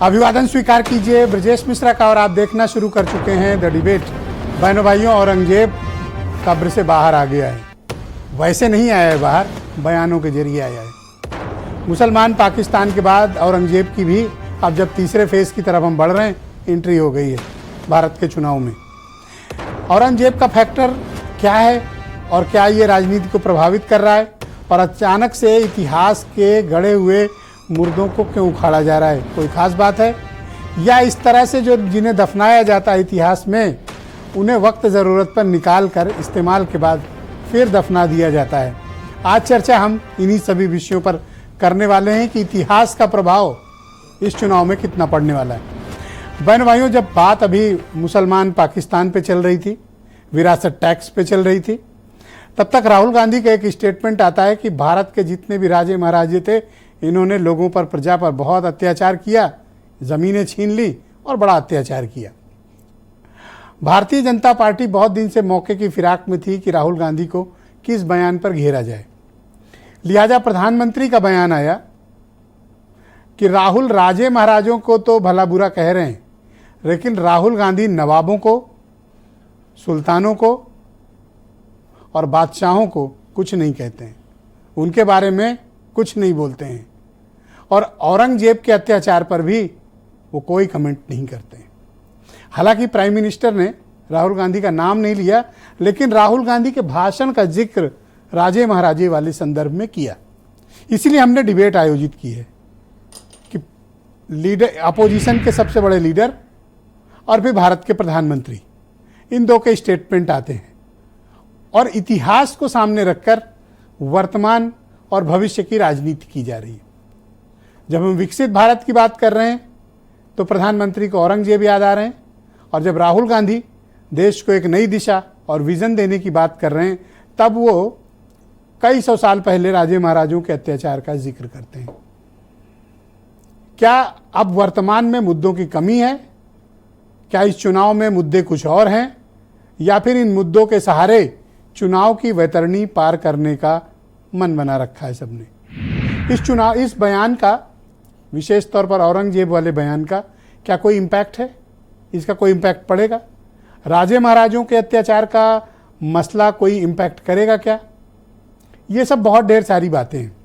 अभिवादन स्वीकार कीजिए ब्रजेश मिश्रा का और आप देखना शुरू कर चुके हैं द डिबेट। बहनों भाइयों, औरंगजेब कब्र से बाहर आ गया है। वैसे नहीं आया है बाहर, बयानों के जरिए आया है। मुसलमान पाकिस्तान के बाद औरंगजेब की भी अब जब तीसरे फेज की तरफ हम बढ़ रहे हैं, एंट्री हो गई है भारत के चुनाव में। औरंगजेब का फैक्टर क्या है और क्या ये राजनीति को प्रभावित कर रहा है, और अचानक से इतिहास के गड़े हुए मुर्दों को क्यों उखाड़ा जा रहा है? कोई खास बात है, या इस तरह से जो जिन्हें दफनाया जाता है इतिहास में, उन्हें वक्त ज़रूरत पर निकाल कर इस्तेमाल के बाद फिर दफना दिया जाता है? आज चर्चा हम इन्हीं सभी विषयों पर करने वाले हैं कि इतिहास का प्रभाव इस चुनाव में कितना पड़ने वाला है। बहन भाइयों, जब बात अभी मुसलमान पाकिस्तान पे चल रही थी, विरासत टैक्स पे चल रही थी, तब तक राहुल गांधी का एक स्टेटमेंट आता है कि भारत के जितने भी राजे महाराजे थे, इन्होंने लोगों पर, प्रजा पर बहुत अत्याचार किया, ज़मीनें छीन ली और बड़ा अत्याचार किया। भारतीय जनता पार्टी बहुत दिन से मौके की फिराक में थी कि राहुल गांधी को किस बयान पर घेरा जाए। लिहाजा प्रधानमंत्री का बयान आया कि राहुल राजे महाराजों को तो भला बुरा कह रहे हैं, लेकिन राहुल गांधी नवाबों को, सुल्तानों को और बादशाहों को कुछ नहीं कहते हैं, उनके बारे में कुछ नहीं बोलते हैं, और औरंगजेब के अत्याचार पर भी वो कोई कमेंट नहीं करते हैं। हालांकि प्राइम मिनिस्टर ने राहुल गांधी का नाम नहीं लिया, लेकिन राहुल गांधी के भाषण का जिक्र राजे महाराजे वाले संदर्भ में किया। इसलिए हमने डिबेट आयोजित की है कि लीडर, अपोजिशन के सबसे बड़े लीडर और फिर भारत के प्रधानमंत्री, इन दो के स्टेटमेंट आते हैं और इतिहास को सामने रखकर वर्तमान और भविष्य की राजनीति की जा रही है। जब हम विकसित भारत की बात कर रहे हैं तो प्रधानमंत्री को औरंगजेब याद आ रहे हैं, और जब राहुल गांधी देश को एक नई दिशा और विजन देने की बात कर रहे हैं, तब वो कई सौ साल पहले राजे महाराजों के अत्याचार का जिक्र करते हैं। क्या अब वर्तमान में मुद्दों की कमी है? क्या इस चुनाव में मुद्दे कुछ और हैं, या फिर इन मुद्दों के सहारे चुनाव की वैतरणी पार करने का मन बना रखा है सबने? इस बयान का, विशेष तौर पर औरंगजेब वाले बयान का, क्या कोई इम्पैक्ट है? इसका कोई इम्पैक्ट पड़ेगा? राजे महाराजों के अत्याचार का मसला कोई इम्पैक्ट करेगा क्या? ये सब बहुत ढेर सारी बातें हैं,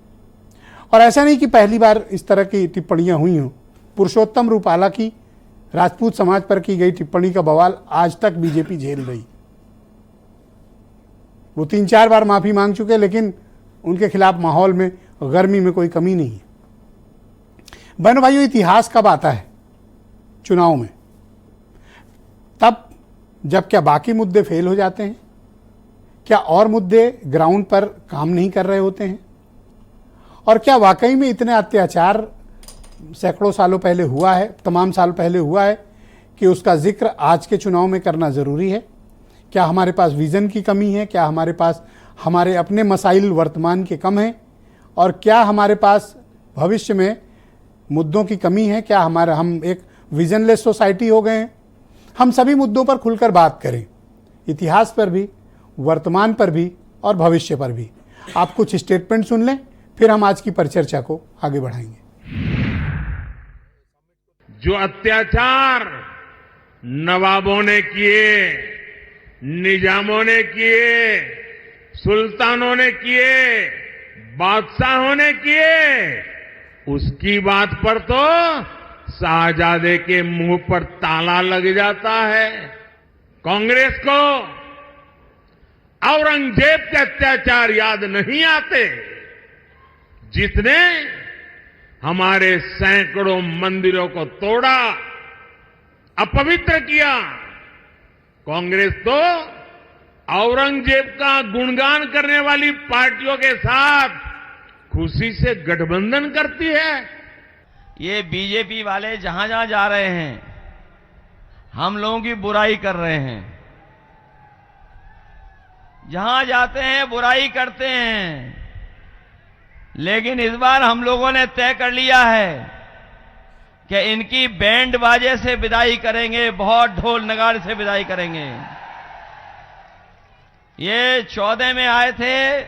और ऐसा नहीं कि पहली बार इस तरह की टिप्पणियां हुई हों। पुरुषोत्तम रूपाला की राजपूत समाज पर की गई टिप्पणी का बवाल आज तक बीजेपी झेल रही। वो 3-4 बार माफी मांग चुके, लेकिन उनके खिलाफ माहौल में, गर्मी में कोई कमी नहीं है। बहनों भाइयों, इतिहास कब आता है चुनाव में? तब जब क्या बाकी मुद्दे फेल हो जाते हैं, क्या और मुद्दे ग्राउंड पर काम नहीं कर रहे होते हैं, और क्या वाकई में इतने अत्याचार सैकड़ों सालों पहले हुआ है, तमाम साल पहले हुआ है, कि उसका जिक्र आज के चुनाव में करना ज़रूरी है? क्या हमारे पास विज़न की कमी है? क्या हमारे पास हमारे अपने मसाइल वर्तमान के कम हैं? और क्या हमारे पास भविष्य में मुद्दों की कमी है? क्या हम एक विजनलेस सोसाइटी हो गए हैं? हम सभी मुद्दों पर खुलकर बात करें, इतिहास पर भी, वर्तमान पर भी और भविष्य पर भी। आप कुछ स्टेटमेंट सुन लें, फिर हम आज की परिचर्चा को आगे बढ़ाएंगे। जो अत्याचार नवाबों ने किए, निजामों ने किए, सुल्तानों ने किए, बादशाहों ने किए, उसकी बात पर तो शाहजादे के मुंह पर ताला लग जाता है। कांग्रेस को औरंगजेब के अत्याचार याद नहीं आते, जिसने हमारे सैकड़ों मंदिरों को तोड़ा, अपवित्र किया। कांग्रेस तो औरंगजेब का गुणगान करने वाली पार्टियों के साथ खुशी से गठबंधन करती है। ये बीजेपी वाले जहां जहां जा रहे हैं, हम लोगों की बुराई कर रहे हैं। जहां जाते हैं बुराई करते हैं, लेकिन इस बार हम लोगों ने तय कर लिया है कि इनकी बैंड बाजे से विदाई करेंगे, बहुत ढोल नगाड़े से विदाई करेंगे। ये 14 में आए थे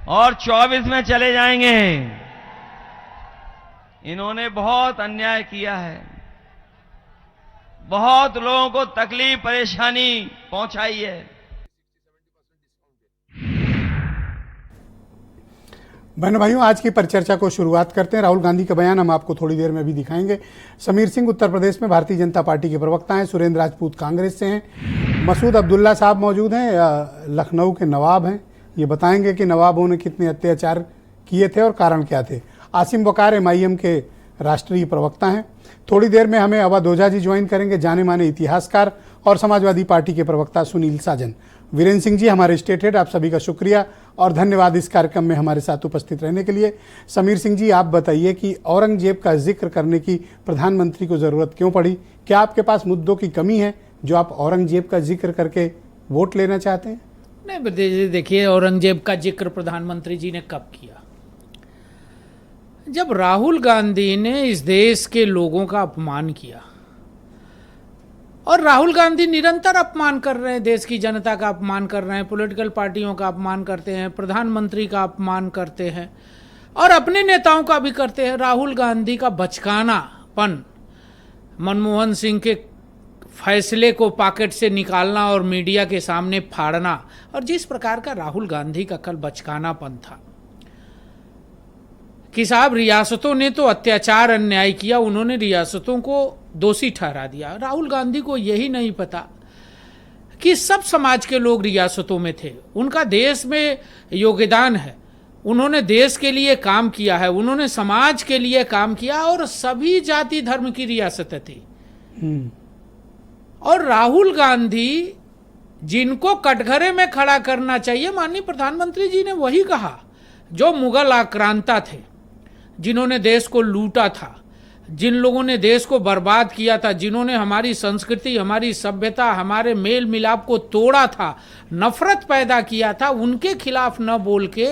और 24 में चले जाएंगे। इन्होंने बहुत अन्याय किया है, बहुत लोगों को तकलीफ परेशानी पहुंचाई है। बहनों भाइयों, आज की परिचर्चा को शुरुआत करते हैं। राहुल गांधी का बयान हम आपको थोड़ी देर में भी दिखाएंगे। समीर सिंह उत्तर प्रदेश में भारतीय जनता पार्टी के प्रवक्ता हैं, सुरेंद्र राजपूत कांग्रेस से हैं, मसूद अब्दुल्ला साहब मौजूद हैं, लखनऊ के नवाब हैं। ये बताएंगे कि नवाबों ने कितने अत्याचार किए थे और कारण क्या थे। आसिम वकार MIM के राष्ट्रीय प्रवक्ता हैं। थोड़ी देर में हमें अवध ओझा जी ज्वाइन करेंगे, जाने माने इतिहासकार और समाजवादी पार्टी के प्रवक्ता सुनील साजन। वीरेंद्र सिंह जी हमारे स्टेट हेड, आप सभी का शुक्रिया और धन्यवाद इस कार्यक्रम में हमारे साथ उपस्थित रहने के लिए। समीर सिंह जी, आप बताइए कि औरंगजेब का जिक्र करने की प्रधानमंत्री को जरूरत क्यों पड़ी? क्या आपके पास मुद्दों की कमी है जो आप औरंगजेब का जिक्र करके वोट लेना चाहते हैं? नहीं, देखिए, औरंगजेब का जिक्र प्रधानमंत्री जी ने कब किया? जब राहुल गांधी ने इस देश के लोगों का अपमान किया। और राहुल गांधी निरंतर अपमान कर रहे हैं, देश की जनता का अपमान कर रहे हैं, पॉलिटिकल पार्टियों का अपमान करते हैं, प्रधानमंत्री का अपमान करते हैं और अपने नेताओं का भी करते हैं। राहुल गांधी का बचकानापन, मनमोहन सिंह के फैसले को पॉकेट से निकालना और मीडिया के सामने फाड़ना, और जिस प्रकार का राहुल गांधी का कल बचकानापन था कि साहब रियासतों ने तो अत्याचार अन्याय किया, उन्होंने रियासतों को दोषी ठहरा दिया। राहुल गांधी को यही नहीं पता कि सब समाज के लोग रियासतों में थे, उनका देश में योगदान है, उन्होंने देश के लिए काम किया है, उन्होंने समाज के लिए काम किया और सभी जाति धर्म की रियासतें थी। और राहुल गांधी जिनको कटघरे में खड़ा करना चाहिए, माननीय प्रधानमंत्री जी ने वही कहा जो मुगल आक्रांता थे, जिन्होंने देश को लूटा था, जिन लोगों ने देश को बर्बाद किया था, जिन्होंने हमारी संस्कृति, हमारी सभ्यता, हमारे मेल मिलाप को तोड़ा था, नफरत पैदा किया था, उनके खिलाफ न बोल के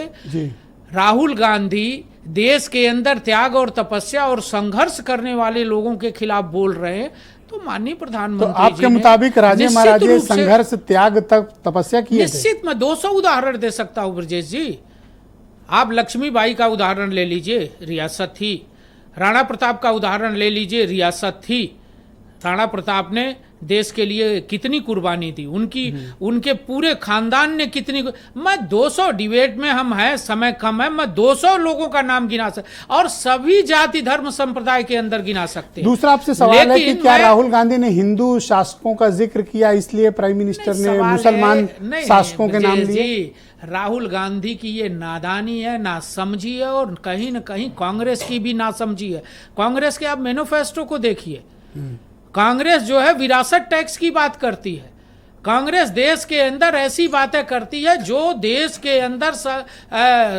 राहुल गांधी देश के अंदर त्याग और तपस्या और संघर्ष करने वाले लोगों के खिलाफ बोल रहे हैं। तो माननीय प्रधानमंत्री तो आपके मुताबिक राजे महाराजे संघर्ष, त्याग तक तपस्या किए थे? निश्चित, मैं 200 उदाहरण दे सकता हूं ब्रजेश जी। आप लक्ष्मीबाई का उदाहरण ले लीजिए, रियासत थी। राणा प्रताप का उदाहरण ले लीजिए, रियासत थी। राणा प्रताप ने देश के लिए कितनी कुर्बानी दी, उनके पूरे खानदान ने कितनी। मैं 200 डिबेट में हम हैं, समय कम है, मैं 200 लोगों का नाम गिना सकता और सभी जाति धर्म संप्रदाय के अंदर गिना सकते हैं। दूसरा आपसे सवाल है कि क्या राहुल गांधी ने हिंदू शासकों का जिक्र किया इसलिए प्राइम मिनिस्टर ने मुसलमान शासकों के नाम लिए? राहुल गांधी की ये नादानी है, नासमझी है और कहीं न कहीं कांग्रेस की भी नासमझी है। कांग्रेस के आप मैनिफेस्टो को देखिए, कांग्रेस जो है विरासत टैक्स की बात करती है। कांग्रेस देश के अंदर ऐसी बातें करती है जो देश के अंदर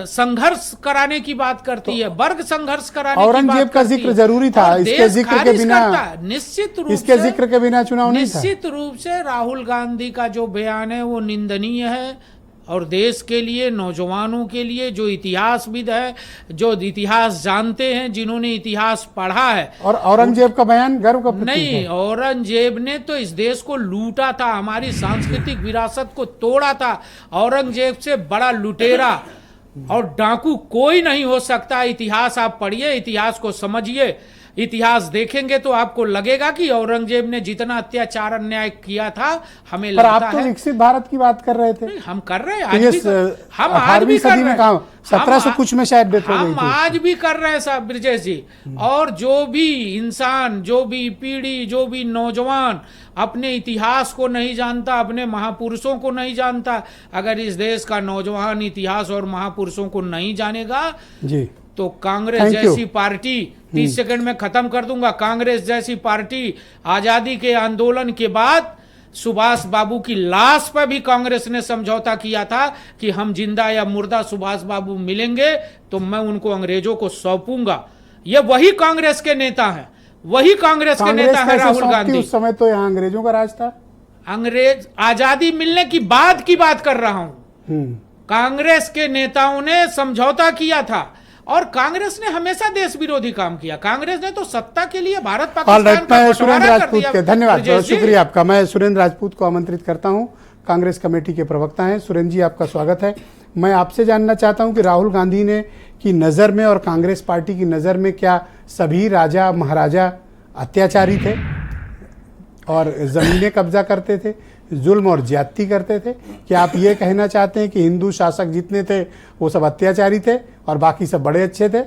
संघर्ष कराने की बात करती है, वर्ग संघर्ष कराने की बात करती है। औरंगजेब का जिक्र जरूरी था, इसके जिक्र के बिना निश्चित रूप इसके जिक्र के बिना चुनाव नहीं था। निश्चित रूप से राहुल गांधी का जो बयान है वो निंदनीय है और देश के लिए, नौजवानों के लिए, जो इतिहासविद है, जो इतिहास जानते हैं, जिन्होंने इतिहास पढ़ा है। और औरंगजेब का बयान गर्व का प्रतीक नहीं है। औरंगजेब ने तो इस देश को लूटा था, हमारी सांस्कृतिक विरासत को तोड़ा था। औरंगजेब से बड़ा लुटेरा और डाकू कोई नहीं हो सकता। इतिहास आप पढ़िए, इतिहास को समझिए, इतिहास देखेंगे तो आपको लगेगा कि औरंगजेब ने जितना अत्याचार अन्याय किया था, हमें पर लगता आप तो है। विकसित भारत की बात कर रहे थे। हम कर रहे हैं, तो हम आज भी कर रहे हैं। 1700 कुछ में शायद डेथ हो गई हम थी। आज भी कर रहे हैं साहब ब्रजेश जी। और जो भी इंसान, जो भी पीढ़ी, जो भी नौजवान अपने इतिहास को नहीं जानता, अपने महापुरुषों को नहीं जानता, अगर इस देश का नौजवान इतिहास और महापुरुषों को नहीं जानेगा जी, तो कांग्रेस जैसी पार्टी, 30 सेकंड में खत्म कर दूंगा, कांग्रेस जैसी पार्टी आजादी के आंदोलन के बाद सुभाष बाबू की लाश पर भी कांग्रेस ने समझौता किया था कि हम जिंदा या मुर्दा सुभाष बाबू मिलेंगे तो मैं उनको अंग्रेजों को सौंपूंगा। ये वही कांग्रेस के नेता हैं, वही कांग्रेस के नेता है राहुल गांधी। उस समय तो यहाँ अंग्रेजों का राज था। अंग्रेज आजादी मिलने की बाद की बात कर रहा हूं। कांग्रेस के नेताओं ने समझौता किया था और कांग्रेस ने हमेशा देश विरोधी काम किया। कांग्रेस ने तो सत्ता के लिए भारत पाकिस्तान का सुरेंद्र राजपूत के धन्यवाद, बहुत शुक्रिया आपका। मैं सुरेंद्र राजपूत को आमंत्रित करता हूं, कांग्रेस कमेटी के प्रवक्ता हैं। सुरेंद्र जी, आपका स्वागत है। मैं आपसे जानना चाहता हूं कि राहुल गांधी ने की नज़र में और कांग्रेस पार्टी की नज़र में क्या सभी राजा महाराजा अत्याचारी थे और ज़मीनें कब्जा करते थे, जुल्म और ज्यादती करते थे। क्या आप ये कहना चाहते हैं कि हिंदू शासक जितने थे वो सब अत्याचारी थे और बाकी सब बड़े अच्छे थे?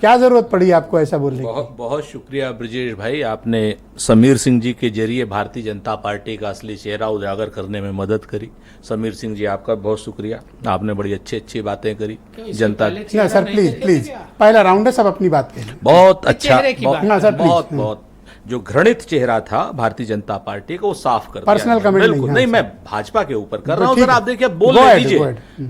क्या जरूरत पड़ी आपको ऐसा बोलने की? बहुत बहुत शुक्रिया ब्रजेश भाई, आपने समीर सिंह जी के जरिए भारतीय जनता पार्टी का असली चेहरा उजागर करने में मदद करी। समीर सिंह जी, आपका बहुत शुक्रिया, आपने बड़ी अच्छी बातें करी जनता। ना सर, प्लीज प्लीज, पहला राउंड है, सब अपनी बात कहें। बहुत अच्छा, चेहरे की बात। हाँ, सर, प्लीज। बहुत जो घृणित चेहरा था भारतीय जनता पार्टी का वो साफ कर दिया। पर्सनल कमेंट नहीं, बिल्कुल हाँ, नहीं, सर। मैं भाजपा के ऊपर कर तो रहा हूं ठीक सर, है। आप देखिए बोल Go ahead, दीजिए go ahead।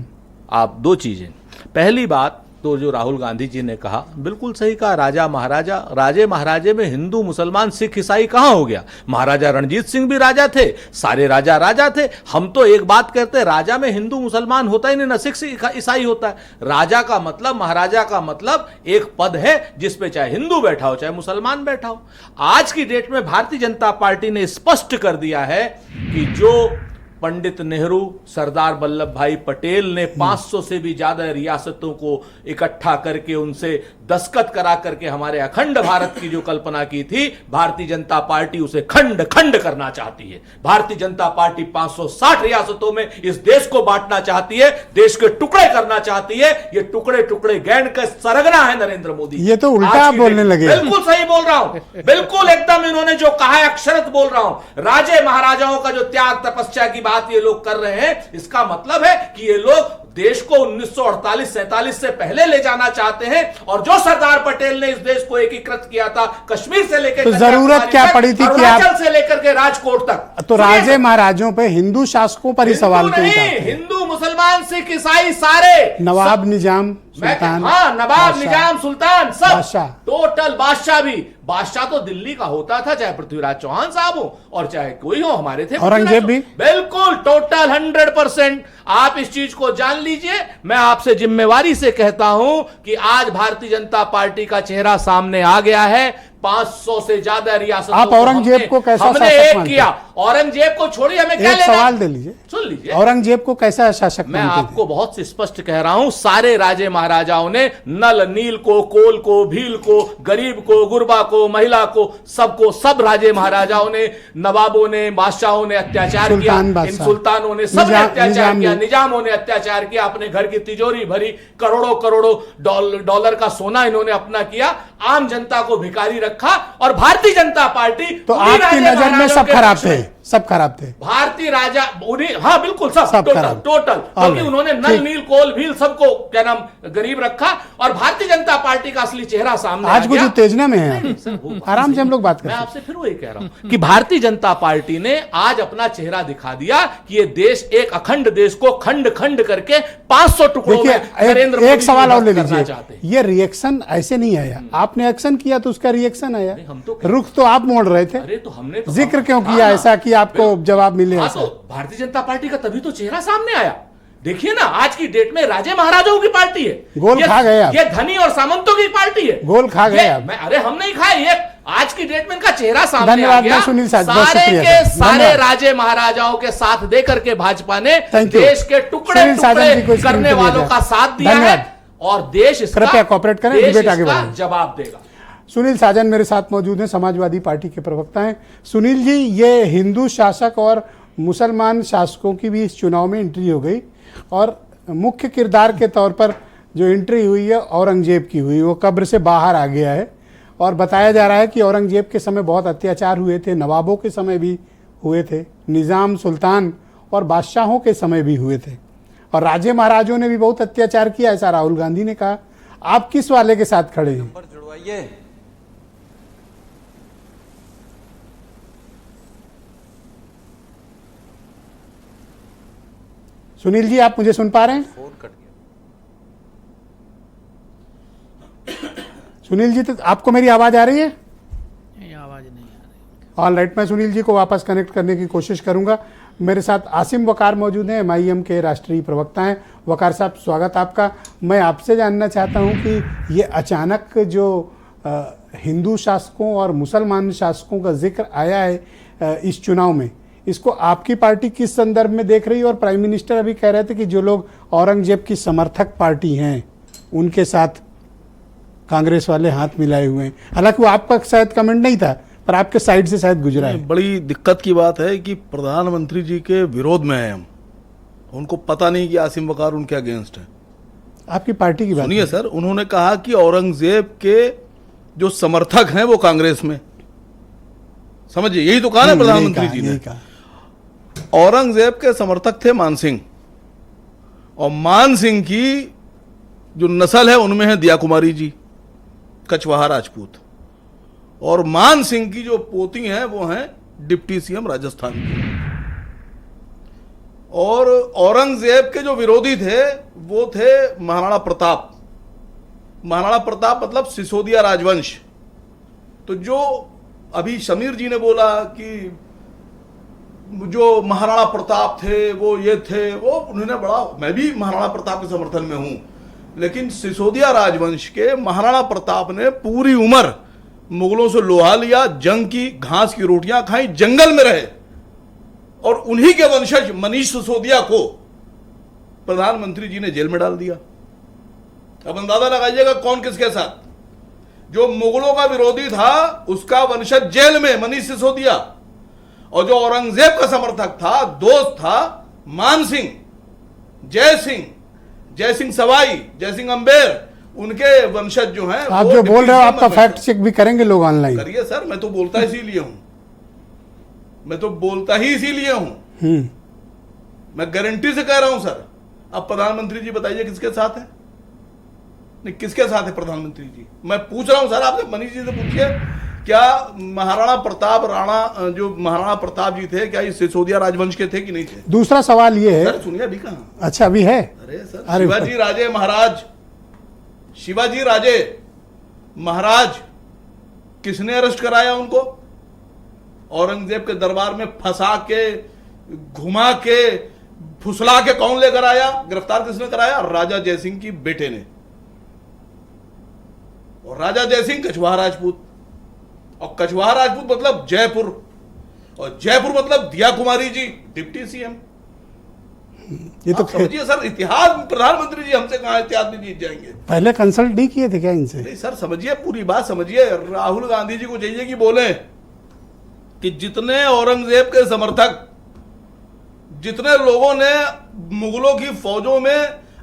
आप। दो चीजें, पहली बात तो जो राहुल गांधी जी ने कहा बिल्कुल सही कहा, राजा महाराजा, राजे महाराजे में हिंदू मुसलमान सिख ईसाई कहां हो गया? महाराजा रणजीत सिंह भी राजा थे, सारे राजा राजा थे। हम तो एक बात कहते हैं, राजा में हिंदू मुसलमान होता ही नहीं, न सिख ईसाई होता है। राजा का मतलब, महाराजा का मतलब एक पद है जिसपे चाहे हिंदू बैठा हो चाहे मुसलमान बैठा हो। आज की डेट में भारतीय जनता पार्टी ने स्पष्ट कर दिया है कि जो पंडित नेहरू, सरदार वल्लभ भाई पटेल ने 500 से भी ज्यादा रियासतों को इकट्ठा करके उनसे दस्तखत करा करके हमारे अखंड भारत की जो कल्पना की थी, भारतीय जनता पार्टी उसे खंड खंड करना चाहती है। भारतीय जनता पार्टी 560 रियासतों में इस देश को बांटना चाहती है, देश के टुकड़े करना चाहती है। ये टुकड़े टुकड़े गैंड का सरगना है नरेंद्र मोदी। ये तो उल्टा आप बोलने लगे। बिल्कुल सही बोल रहा हूं, बिल्कुल एकदम इन्होंने जो कहा है अक्षरत बोल रहा हूं। राजे महाराजाओं का जो त्याग तपस्या की बात ये लोग कर रहे हैं, इसका मतलब है कि ये लोग देश को 1948-47 से पहले ले जाना चाहते हैं। और जो सरदार पटेल ने इस देश को एकीकृत किया था, कश्मीर से लेकर तो जरूरत क्या पड़ी थी कि आप से लेकर के राजकोट तक, तो राजे महाराजों पे, हिंदू शासकों पर ही सवाल क्यों नहीं, उठाते हैं? हिंदू मुसलमान सिख ईसाई सारे, नवाब निजाम सुल्तान, हाँ, नवाब बादशाह, निजाम सुल्तान सब, बादशाह। टोटल बादशाह भी, बादशाह तो दिल्ली का होता था, चाहे पृथ्वीराज चौहान साहब हो और चाहे कोई हो, हमारे थे औरंगजेब भी। बिल्कुल टोटल 100%। आप इस चीज को जान लीजिए। मैं आपसे जिम्मेवारी से कहता हूं कि आज भारतीय जनता पार्टी का चेहरा सामने आ गया है। 500 से ज्यादा रियासतों आप औरंगजेब को कैसा हमने शासक एक मानते किया। औरंगजेब को छोड़िए, हमें क्या एक लेना? सवाल दे लीजिए, सुन लीजिए, औरंगजेब को कैसा शासक मैं मानते थे? आपको बहुत स्पष्ट कह रहा हूं, सारे राजे महाराजाओं ने नल नील को, कोल को, भील को, गरीब को, गुरबा को, महिला को, सबको, सब राजे महाराजाओं ने, नवाबों ने, बादशाहों ने अत्याचार किया, इन सुल्तानों ने सबने अत्याचार किया, निजामों ने अत्याचार किया, अपने घर की तिजोरी भरी, करोड़ों करोड़ों डॉलर का सोना इन्होंने अपना किया, आम जनता को भिखारी रखा। और भारतीय जनता पार्टी, तो आपकी नजर में सब खराब थे, सब खराब थे भारतीय राजा उन्हीं, हाँ बिल्कुल सब टोटल, क्योंकि उन्होंने नल नील कोल भील सबको क्या नाम गरीब रखा और भारतीय जनता पार्टी का असली चेहरा सामने आज कुछ उत्तेजना में है, आराम से हम लोग बात मैं करें। आपसे फिर वही कह रहा हूं कि भारतीय जनता पार्टी ने आज अपना चेहरा दिखा दिया कि ये देश, एक अखंड देश को खंड खंड करके 500 टुकड़ों में नरेंद्र मोदी एक सवाल और ले लीजिए, चाहते हैं। ये रिएक्शन ऐसे नहीं आया, आपने एक्शन किया तो उसका रिएक्शन आया, हम तो रुख तो आप मोड़ रहे थे, अरे तो हमने तो जिक्र क्यों किया ऐसा कि आपको जवाब मिले हाँ, ऐसा? तो भारतीय जनता पार्टी का तभी तो चेहरा सामने आया। देखिए ना, आज की डेट में राजे महाराजाओं की पार्टी है, गोल खा गए आप। ये धनी और सामंतों की पार्टी है, गोल खा गए आप। अरे हम नहीं खाए, ये आज की डेट में इनका चेहरा सामने आ धन्यवाद, गया। मैं सुनील साहब, बहुत सारे शुक्रिया के सर, सारे धन्यवाद। राजे महाराजाओं के साथ देकर के भाजपा ने Thank you। देश के टुकड़े सुनील साजन जी को टुकड़े स्क्रीन करने पे वालों भेजा। का साथ दिया है धन्यवाद। और देश इसका, कृपया कॉपरेट करें, देश डिबेट आगे इसका बढ़ाएं। जवाब देगा। सुनील साजन मेरे साथ मौजूद हैं, समाजवादी पार्टी के प्रवक्ता हैं। सुनील जी, ये हिंदू शासक और मुसलमान शासकों की भी इस चुनाव में एंट्री हो गई और मुख्य किरदार के तौर पर जो एंट्री हुई है औरंगजेब की हुई, वो कब्र से बाहर आ गया है और बताया जा रहा है कि औरंगजेब के समय बहुत अत्याचार हुए थे, नवाबों के समय भी हुए थे, निज़ाम सुल्तान और बादशाहों के समय भी हुए थे और राजे महाराजों ने भी बहुत अत्याचार किया, ऐसा राहुल गांधी ने कहा। आप किस वाले के साथ खड़े हैं? जुड़वाइए। सुनील जी, आप मुझे सुन पा रहे हैं? फोन कट गया। सुनील जी, तो आपको मेरी आवाज आ रही है? नहीं, आवाज नहीं आ रही। ऑल राइट, मैं सुनील जी को वापस कनेक्ट करने की कोशिश करूंगा। मेरे साथ आसिम वकार मौजूद हैं, MIM के राष्ट्रीय प्रवक्ता हैं। वकार साहब, स्वागत आपका। मैं आपसे जानना चाहता हूं कि ये अचानक जो हिंदू शासकों और मुसलमान शासकों का जिक्र आया है इस चुनाव में, इसको आपकी पार्टी किस संदर्भ में देख रही है? और प्राइम मिनिस्टर अभी कह रहे थे कि जो लोग औरंगजेब की समर्थक पार्टी हैं उनके साथ कांग्रेस वाले हाथ मिलाए हुए हैं। हालांकि वो आपका शायद कमेंट नहीं था, पर आपके साइड से शायद गुजरा है। बड़ी दिक्कत की बात है कि प्रधानमंत्री जी के विरोध में हैं हम, उनको पता नहीं कि आसिम वकार उनके अगेंस्ट है। आपकी पार्टी की बात सुनिए सर, उन्होंने कहा कि औरंगजेब के जो समर्थक हैं वो कांग्रेस में, समझिए यही तो कहा ना प्रधानमंत्री जी ने। औरंगजेब के समर्थक थे मान सिंह, और मान सिंह की जो नस्ल है उनमें है दिया कुमारी जी, कछवाहा राजपूत, और मान सिंह की जो पोती हैं वो हैं डिप्टी सीएम राजस्थान की। और औरंगजेब के जो विरोधी थे वो थे महाराणा प्रताप। महाराणा प्रताप मतलब सिसोदिया राजवंश। तो जो अभी समीर जी ने बोला कि जो महाराणा प्रताप थे वो ये थे, वो उन्होंने बड़ा, मैं भी महाराणा प्रताप के समर्थन में हूं, लेकिन सिसोदिया राजवंश के महाराणा प्रताप ने पूरी उम्र मुगलों से लोहा लिया, जंग की, घास की रोटियां खाई, जंगल में रहे, और उन्हीं के वंशज मनीष सिसोदिया को प्रधानमंत्री जी ने जेल में डाल दिया। अब अंदाजा लगाइएगा कौन किसके साथ। जो मुगलों का विरोधी था उसका वंशज जेल में मनीष सिसोदिया, और जो औरंगजेब का समर्थक था, दोस्त था, मान सिंह, जय सिंह सवाई, जय सिंह अंबेर, उनके वंशज जो हैं। आप जो बोल रहे हो आपका फैक्ट चेक भी करेंगे लोग ऑनलाइन। करिए सर, मैं तो बोलता इसीलिए हूं, मैं तो बोलता ही इसीलिए हूं। मैं गारंटी से कह रहा हूं सर। अब प्रधानमंत्री जी बताइए किसके साथ है? नहीं, किसके साथ है प्रधानमंत्री जी? मैं पूछ रहा हूं सर आपसे, मनीष जी से पूछिए, क्या महाराणा प्रताप जो महाराणा प्रताप जी थे, क्या ये सिसोदिया राजवंश के थे कि नहीं थे? दूसरा सवाल ये है सर सुनिए, अभी कहां? अच्छा अभी है। अरे सर, शिवाजी राजे महाराज, शिवाजी राजे महाराज किसने अरेस्ट कराया उनको? औरंगजेब के दरबार में फंसा के, घुमा के, फुसला के कौन लेकर आया? गिरफ्तार किसने कराया? राजा जयसिंह की बेटे ने। और राजा जयसिंह कछवाहा राजपूत, और कछवाहा राजपूत मतलब जयपुर, और जयपुर मतलब दिया कुमारी जी डिप्टी सीएम। ये तो समझिए सर, इतिहास प्रधानमंत्री जी हमसे कहां इतिहास में जीत जाएंगे? पहले कंसल्ट नहीं किए थे क्या इनसे? नहीं सर, समझिए पूरी बात समझिए। राहुल गांधी जी को चाहिए कि बोले कि जितने औरंगजेब के समर्थक, जितने लोगों ने मुगलों की फौजों में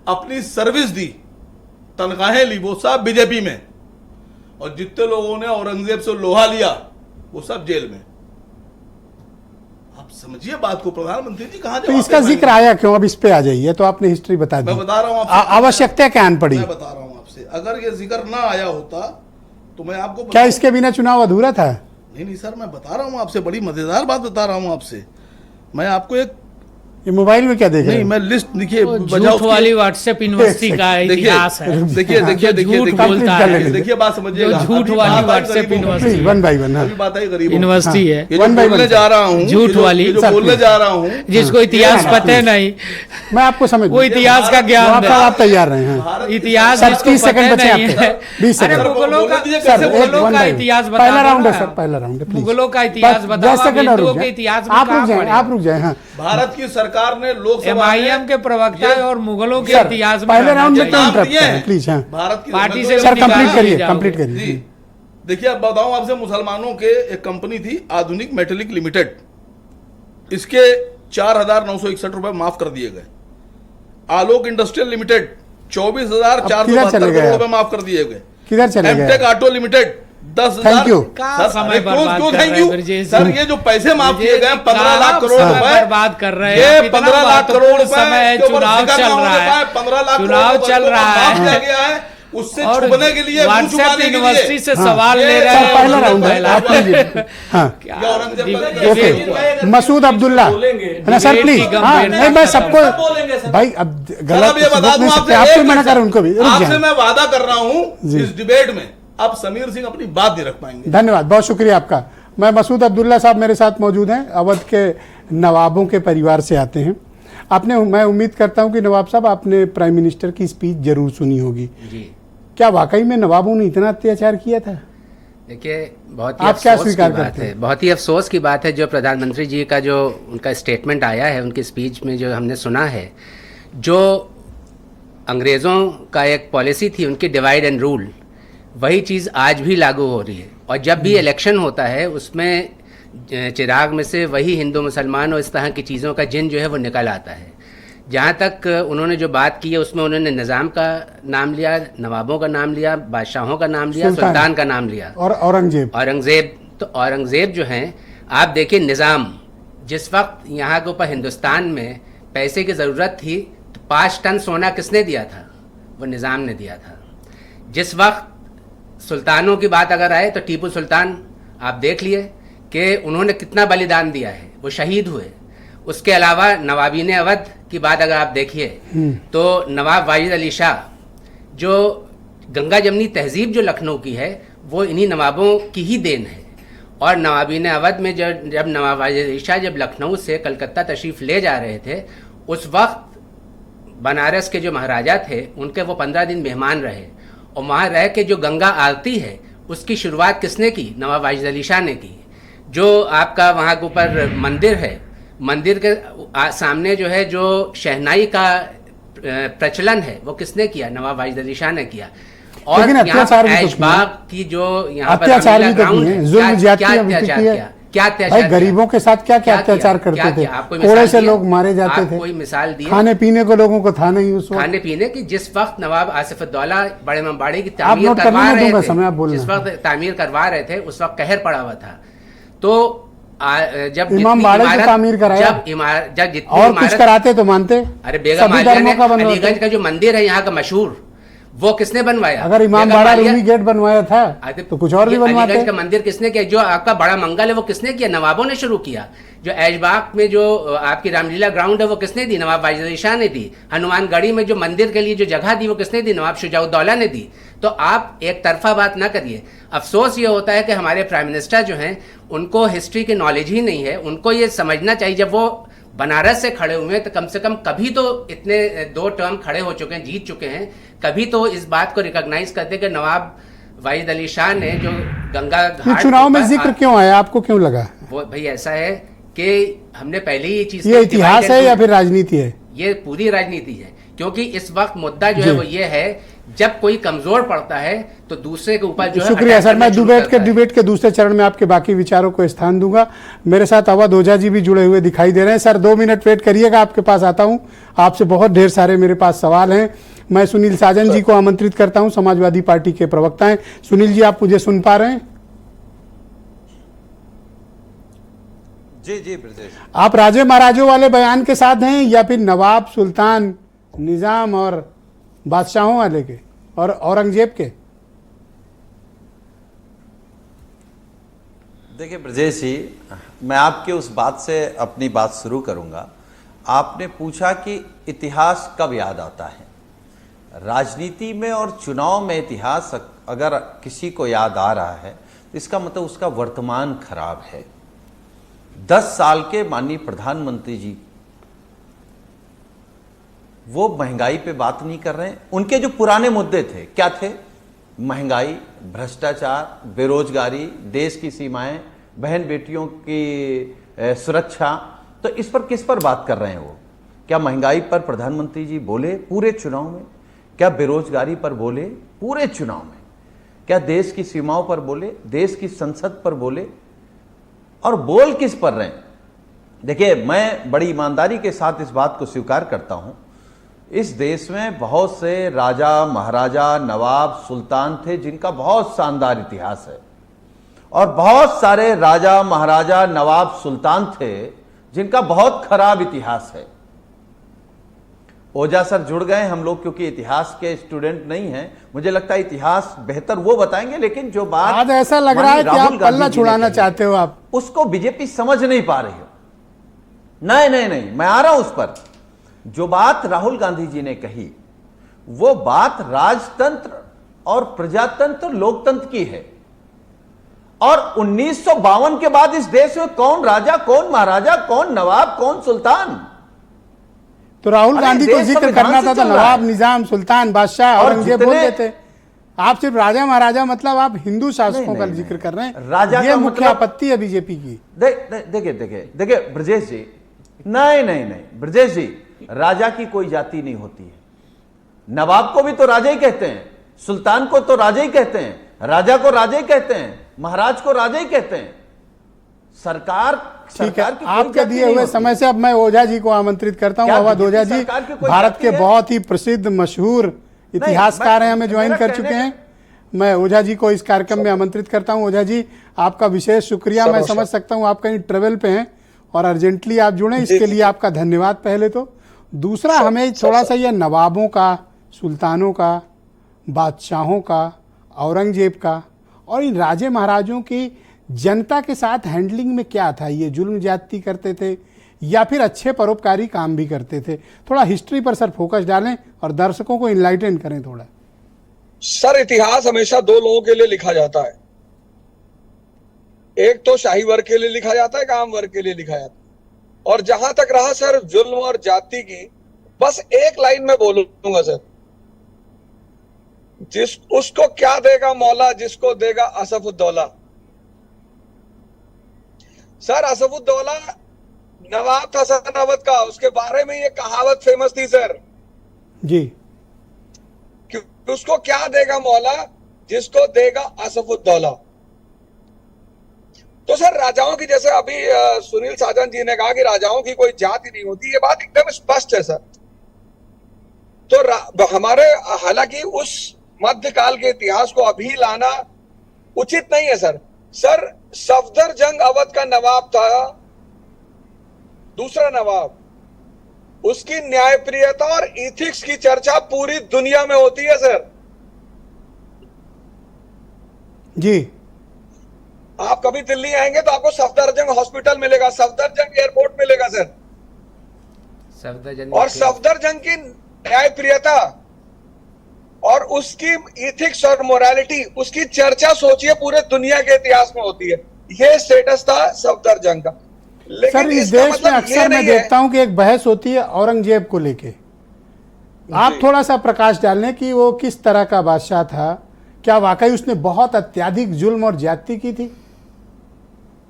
अपनी सर्विस दी, तनख्वाहें ली, वो सब बीजेपी में, और जितने लोगों ने औरंगजेब से लोहा लिया वो सब जेल में। आप समझिए बात को, प्रधानमंत्री जी कहां तो इसका जिक्र आया क्यों? अब इस पे आ जाइए, तो आपने हिस्ट्री बता दी। मैं बता रहा हूं आपसे, आवश्यकता क्या आन पड़ी? मैं बता रहा हूं आपसे, अगर ये जिक्र ना आया होता तो मैं आपको क्या इसके बिना चुनाव अधूरा था? नहीं सर, मैं बता रहा हूं आपसे, बड़ी मजेदार बात बता रहा हूं आपसे। मैं आपको एक, ये मोबाइल में क्या देख रहे नहीं हैं? मैं लिस्ट देखिए, झूठ वाली व्हाट्सएप यूनिवर्सिटी का इतिहास है। देखिए झूठ बोलता है, देखिए बात समझिएगा। झूठ वाली WhatsApp university, one by one. अभी बात आई गरीब यूनिवर्सिटी है, ये जो बोलने जा रहा हूँ, झूठ वाली, जो बोलने जा रहा हूँ, जिसको इतिहास पता है नहीं, मैं आपको समझ, वो इतिहास का ज्ञान है। आप तैयार रहे हैं? इतिहास सर, जिसको 30 सेकंड पता बचे नहीं आपके। है। 20 अरे सेकंड। मुगलों का, सर, मुगलों का इतिहास बता पहला दो राउंड है ना। सर, पहला राउंड है, प्लीज। मुगलों का इतिहास बताओ, 10 सेकंड और हिंदुओं रुक के जाए। इतिहास में आप कहाँ रुक जाए, पढ़े? आप रुक जाए। हाँ, भारत की सरकार ने लोकसभा एमआईएम के प्रवक्ता और मुगलों के सर, इतिहास में पहले रहना राउंड में तो चाहिए। इंटरप्ट करें प्लीज। हाँ भारत की पार्टी मैं से तो- सर, निकाल कंप्लीट करिए, जाओगे। कंप्लीट करिए। जी देखिए, अब बताऊं आपसे, मुसलमानों के एक कंपनी थी आधुनिक मेटेलिक लिमिटेड, इसके 4,961 रुपए माफ कर दिए गए। आलोक इंडस्ट्रियल लिमिटेड 24,472 करोड़ रुपए माफ कर दिए गए। किधर चले गए? Amtek auto limited 10,000। Thank you. कहाँ समय बर्बाद कर थैंक रहे यू हैं ब्रजेश जी? सर, ये जो पैसे माफ किए गए 15 लाख करोड़ समय रुपए बर्बाद कर रहे हैं। ये कितना 15 लाख करोड़ रुपए समय है, के ऊपर चुनाव जिक्र चल ना रहा होने है, पाए, 15 लाख चुनाव करोड़ चल रुपए रहा माफ है। किया गया है, उससे और छुपने के लिए, मुंह व्हाट्सएप छुपाने के यूनिवर्सिटी लिए। से सवाल ले रहे सर, हैं। पहला राउंड है, पहला। आप लीजिए। हाँ क्या ये औरंगजेब का- ओके, मसूद अब्दुल्ला ना सर प्लीज। हाँ नहीं, मैं सबको भाई अब सर, गलत अब ये बता नहीं दूं सकते, आपसे, आपको एक मना मिनट कर सर, उनको भी। रुक आपसे जाए। मैं वादा कर रहा हूं जी। इस डिबेट में अब समीर सिंह अपनी बात नहीं रख पाएंगे। धन्यवाद, बहुत शुक्रिया आपका। मैं मसूद अब्दुल्ला साहब मेरे साथ मौजूद हैं, अवध के नवाबों के परिवार से आते हैं। आपने, मैं उम्मीद करता हूं कि नवाब साहब आपने प्राइम मिनिस्टर की स्पीच जरूर सुनी होगी। जी क्या वाकई में नवाबों ने इतना अत्याचार किया था? देखिए, बहुत ही आप क्या अफसोस की स्वीकार बात करते है, हैं? बहुत ही अफसोस की बात है जो प्रधानमंत्री जी का जो उनका स्टेटमेंट आया है, उनकी स्पीच में जो हमने सुना है, जो अंग्रेज़ों का एक पॉलिसी थी उनकी डिवाइड एंड रूल, वही चीज़ आज भी लागू हो रही है। और जब भी इलेक्शन होता है उसमें चिराग में से वही हिंदू मुसलमान और इस तरह की चीज़ों का जिन जो है वो निकल आता है। जहाँ तक उन्होंने जो बात की है उसमें उन्होंने निज़ाम का नाम लिया, नवाबों का नाम लिया, बादशाहों का नाम लिया, सुल्तान का नाम लिया और औरंगजेब। तो औरंगजेब जो हैं, आप देखिए निज़ाम, जिस वक्त यहाँ के ऊपर हिंदुस्तान में पैसे की ज़रूरत थी तो 5 टन सोना किसने दिया था? वो निज़ाम ने दिया था। जिस वक्त सुल्तानों की बात अगर आए तो टीपू सुल्तान आप देख लिए कि उन्होंने कितना बलिदान दिया है, वो शहीद हुए। उसके अलावा नवाबीन अवध की बात अगर आप देखिए तो नवाब वाजिद अली शाह, जो गंगा जमनी तहजीब जो लखनऊ की है वो इन्हीं नवाबों की ही देन है। और नवाबीन अवध में जब नवाब वाजिद अली शाह जब लखनऊ से कलकत्ता तशरीफ़ ले जा रहे थे, उस वक्त बनारस के जो महाराजा थे उनके वो 15 दिन मेहमान रहे, और वहाँ रह के जो गंगा आरती है उसकी शुरुआत किसने की? नवाब वाजिद अली शाह ने की। जो आपका वहाँ के ऊपर मंदिर है, मंदिर के सामने जो है जो शहनाई का प्रचलन है वो किसने किया? नवाब वाजिद अली शाह ने किया। और यहाँ ऐशबाग की जो यहाँ पर ग्राउंड है, क्या अत्याचार, गरीबों के साथ क्या क्या अत्याचार करते थे? कोड़े से लोग मारे जाते थे। कोई मिसाल दी? खाने पीने को लोगों को था नहीं उस वक्त। खाने पीने की जिस वक्त नवाब आसिफउद्दौला बड़े इमामबाड़े की तामीर करवा रहे थे, जिस वक्त तामीर करवा रहे थे उस वक्त कहर पड़ा हुआ था। तो जब इमामबाड़े की तामीर कराया, जब जितनी और कुछ कराते तो मानते। अरे बेगम आलिया ने अलीगंज का जो मंदिर है यहाँ का मशहूर, वो किसने बनवाया? अगर इमामबाड़ा रूमी गेट बनवाया था तो कुछ और भी बनवाते। अलीगंज का मंदिर किसने किया? जो आपका बड़ा मंगल है वो किसने किया? नवाबों ने शुरू किया। जो ऐशबाग में जो आपकी रामलीला ग्राउंड है वो किसने दी? नवाब वाजिद अली शाह ने दी। हनुमानगढ़ी में जो मंदिर के लिए जो जगह दी वो किसने दी? नवाब शुजाउद्दौला ने दी। तो आप एक तरफा बात ना करिए। अफसोस ये होता है कि हमारे प्राइम मिनिस्टर जो हैं उनको हिस्ट्री की नॉलेज ही नहीं है। उनको ये समझना चाहिए, जब वो बनारस से खड़े हुए हैं तो कम से कम कभी तो इतने 2 टर्म खड़े हो चुके हैं, जीत चुके हैं, कभी तो इस बात को रिकॉग्नाइज करते कि नवाब वाजिद अली शाह ने जो गंगा घाट चुनाव में जिक्र क्यों आया, आपको क्यों लगा? वो भाई ऐसा है कि हमने पहले ही ये चीज, ये इतिहास है या फिर राजनीति है? ये पूरी राजनीति है, क्योंकि इस वक्त मुद्दा जो है वो ये है, जब कोई कमजोर पड़ता है तो दूसरे के ऊपर जो है। शुक्रिया सर। मैं डिबेट के दूसरे चरण में आपके बाकी विचारों को स्थान दूंगा। मेरे साथ अवध ओझा जी भी जुड़े हुए दिखाई दे रहे हैं। सर 2 मिनट वेट करिएगा, आपके पास आता हूं। आपसे बहुत ढेर सारे मेरे पास सवाल हैं। मैं सुनील साजन जी को आमंत्रित करता हूं, समाजवादी पार्टी के प्रवक्ता हैं। सुनील जी, आप मुझे सुन पा रहे हैं? जी ब्रजेश। आप राजे महाराजों वाले बयान के साथ हैं या फिर नवाब, सुल्तान, निजाम और बादशाहों वाले के और औरंगजेब के? देखिए ब्रजेश जी, मैं आपके उस बात से अपनी बात शुरू करूंगा। आपने पूछा कि इतिहास कब याद आता है। राजनीति में और चुनाव में इतिहास अगर किसी को याद आ रहा है तो इसका मतलब उसका वर्तमान खराब है। 10 साल के माननीय प्रधानमंत्री जी वो महंगाई पे बात नहीं कर रहे हैं। उनके जो पुराने मुद्दे थे क्या थे? महंगाई, भ्रष्टाचार, बेरोजगारी, देश की सीमाएं, बहन बेटियों की सुरक्षा। तो इस पर किस पर बात कर रहे हैं वो? क्या महंगाई पर प्रधानमंत्री जी बोले पूरे चुनाव में? क्या बेरोजगारी पर बोले पूरे चुनाव में? क्या देश की सीमाओं पर बोले, देश की संसद पर बोले? और बोल किस पर रहे हैं? देखिए, मैं बड़ी ईमानदारी के साथ इस बात को स्वीकार करता हूं, इस देश में बहुत से राजा, महाराजा, नवाब, सुल्तान थे जिनका बहुत शानदार इतिहास है, और बहुत सारे राजा, महाराजा, नवाब, सुल्तान थे जिनका बहुत खराब इतिहास है। ओझा सर जुड़ गए हम लोग, क्योंकि इतिहास के स्टूडेंट नहीं हैं। मुझे लगता है इतिहास बेहतर वो बताएंगे, लेकिन जो बात आज ऐसा लग रहा है कि आप पल्ला छुड़ाना चाहते हो, आप उसको बीजेपी समझ नहीं पा रही हो। नहीं, मैं आ रहा हूं उस पर। जो बात राहुल गांधी जी ने कही वो बात राजतंत्र और प्रजातंत्र, लोकतंत्र की है। और 1952 के बाद इस देश में कौन राजा, कौन महाराजा, कौन नवाब, कौन सुल्तान? तो राहुल गांधी को जिक्र करना था तो नवाब, निजाम, सुल्तान, बादशाह, औरंगजेब बोल देते। आप सिर्फ राजा महाराजा, मतलब आप हिंदू शासकों का जिक्र कर रहे हैं। राजा ये मुख्य आपत्ति है बीजेपी की। देखिए ब्रजेश जी, नहीं ब्रजेश जी, राजा की कोई जाति नहीं होती है। नवाब को भी तो राजा ही कहते हैं, सुल्तान को तो राजा ही कहते हैं, राजा को राजा ही कहते हैं, महाराज को राजा ही कहते हैं। सरकार ठीक है, सरकार की कोई आपके जाति दिए नहीं हुए होती। समय से अब मैं ओझा जी को आमंत्रित करता हूं। क्या अवध ओझा जी सरकार की कोई भारत जाति के है? बहुत ही प्रसिद्ध मशहूर इतिहासकार हैं, हमें ज्वाइन मेरा कर कहने चुके का- हैं। मैं ओझा जी को इस कार्यक्रम में आमंत्रित करता हूं। ओझा जी, आपका विशेष शुक्रिया। मैं समझ सकता हूं आप कहीं ट्रेवल पे हैं और अर्जेंटली आप जुड़े, इसके लिए आपका धन्यवाद पहले तो। दूसरा, हमें थोड़ा सा ये नवाबों का, सुल्तानों का, बादशाहों का, औरंगजेब का और इन राजे महाराजों की जनता के साथ हैंडलिंग में क्या था? ये जुल्म ज्यादती करते थे या फिर अच्छे परोपकारी काम भी करते थे? थोड़ा हिस्ट्री पर सर फोकस डालें और दर्शकों को इनलाइटन करें थोड़ा। सर, इतिहास हमेशा दो लोगों के लिए लिखा जाता है। एक तो शाही वर्ग के लिए लिखा जाता है, एक आम वर्ग के लिए लिखा जाता है। और जहां तक रहा सर जुल्म और जाति की, बस एक लाइन में बोलूंगा सर, उसको क्या देगा मौला जिसको देगा असफुद्दौला। सर, असफुद्दौला नवाब था सर अवध का, उसके बारे में ये कहावत फेमस थी सर जी, कि उसको क्या देगा मौला जिसको देगा असफुद्दौला। तो सर, राजाओं की, जैसे अभी सुनील साजन जी ने कहा कि राजाओं की कोई जाति नहीं होती, ये बात एकदम स्पष्ट है सर। तो हमारे, हालांकि उस मध्यकाल के इतिहास को अभी लाना उचित नहीं है सर। सर, सफदरजंग अवध का नवाब था, दूसरा नवाब, उसकी न्यायप्रियता और इथिक्स की चर्चा पूरी दुनिया में होती है सर। जी, आप कभी दिल्ली आएंगे तो आपको सफदरजंग हॉस्पिटल मिलेगा, सफदरजंग एयरपोर्ट मिलेगा सर। और सफदरजंग की न्यायप्रियता और उसकी इथिक्स और मोरालिटी, उसकी चर्चा सोचिए पूरे दुनिया के इतिहास में होती है। ये स्टेटस था सफदरजंग का। लेकिन सर, इस इसका देश में मतलब ये अक्सर मैं नहीं है। देखता हूं कि एक बहस होती है औरंगजेब को लेके। आप थोड़ा सा प्रकाश डालें कि वो किस तरह का बादशाह था? क्या वाकई उसने बहुत अत्यधिक जुल्म और ज्यादती की थी?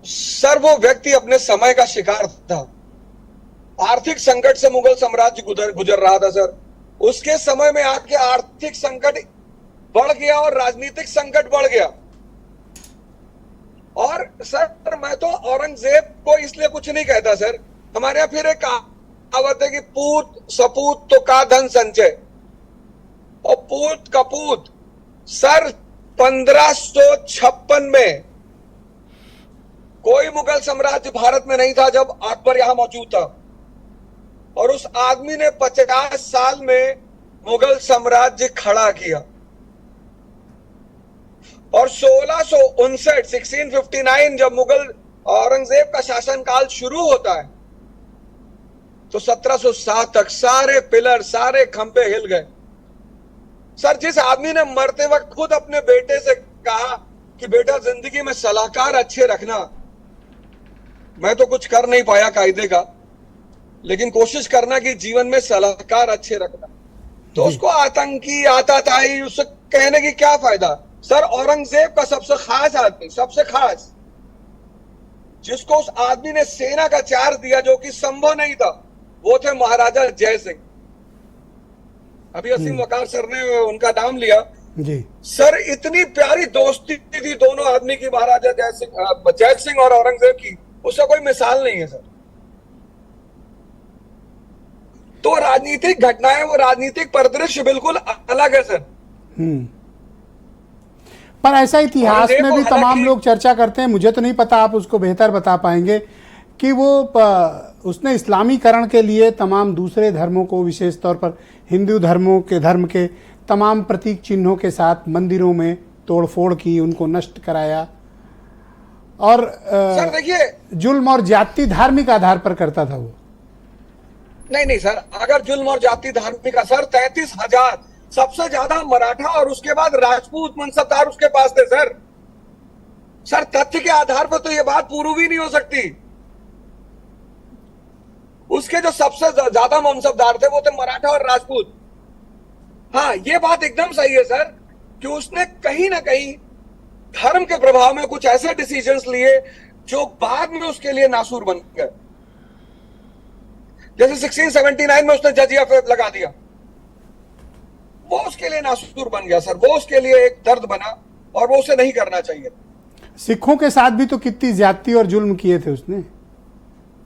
सर, वो व्यक्ति अपने समय का शिकार था। आर्थिक संकट से मुगल साम्राज्य गुजर रहा था सर। उसके समय में आके आर्थिक संकट बढ़ गया और राजनीतिक संकट बढ़ गया। और सर, मैं तो औरंगजेब को इसलिए कुछ नहीं कहता सर। हमारे यहाँ फिर एक कहावत है कि पूत सपूत तो का धन संचय, और पूत कपूत। सर, 1556 में कोई मुगल साम्राज्य भारत में नहीं था जब अकबर यहां मौजूद था, और उस आदमी ने 50 साल में मुगल साम्राज्य खड़ा किया। और 1659 जब मुगल औरंगजेब का शासनकाल शुरू होता है तो 1707 तक सारे पिलर, सारे खंभे हिल गए। सर, जिस आदमी ने मरते वक्त खुद अपने बेटे से कहा कि बेटा जिंदगी में सलाहकार अच्छे रखना, मैं तो कुछ कर नहीं पाया कायदे का, लेकिन कोशिश करना कि जीवन में सलाहकार अच्छे रखना, तो उसको आतंकी, आताताई, उससे कहने की क्या फायदा। सर, औरंगजेब का सबसे खास आदमी, सबसे खास, जिसको उस आदमी ने सेना का चार्ज दिया जो कि संभव नहीं था, वो थे महाराजा जय सिंह। अभी असीम वकार सर ने उनका नाम लिया जी। सर। इतनी प्यारी दोस्ती थी दोनों आदमी की, महाराजा जय सिंह और औरंगजेब की, उसका कोई मिसाल नहीं है सर। तो राजनीतिक घटनाएं, वो राजनीतिक परिदृश्य बिल्कुल अलग है सर। पर ऐसा इतिहास औरंगजेब में को भी तमाम हालांकि- लोग चर्चा करते हैं, मुझे तो नहीं पता, आप उसको बेहतर बता पाएंगे, कि वो उसने इस्लामीकरण के लिए तमाम दूसरे धर्मों को, विशेष तौर पर हिंदू धर्म के तमाम प्रतीक चिन्हों के साथ मंदिरों में तोड़फोड़ की, उनको नष्ट कराया, और सर देखिए, जुल्म और ज्यादती धार्मिक आधार पर करता था वो। नहीं सर, अगर जुल्म और जाति धार्मिक का सर, 33,000 सबसे ज्यादा मराठा और उसके बाद राजपूत मनसबदार उसके पास थे सर। सर, तथ्य के आधार पर तो यह बात प्रूव ही नहीं हो सकती। उसके जो सबसे ज्यादा मनसबदार थे वो थे मराठा और राजपूत। हाँ, ये बात एकदम सही है सर कि उसने कहीं ना कहीं धर्म के प्रभाव में कुछ ऐसे डिसीजंस लिए जो बाद में उसके लिए नासूर बन गए। जैसे 1679 में उसने जजिया लगा दिया, वो उसके लिए नासूर बन गया सर, वो उसके लिए एक दर्द बना और वो उसे नहीं करना चाहिए। सिखों के साथ भी तो कितनी ज्यादती और जुल्म किए थे उसने।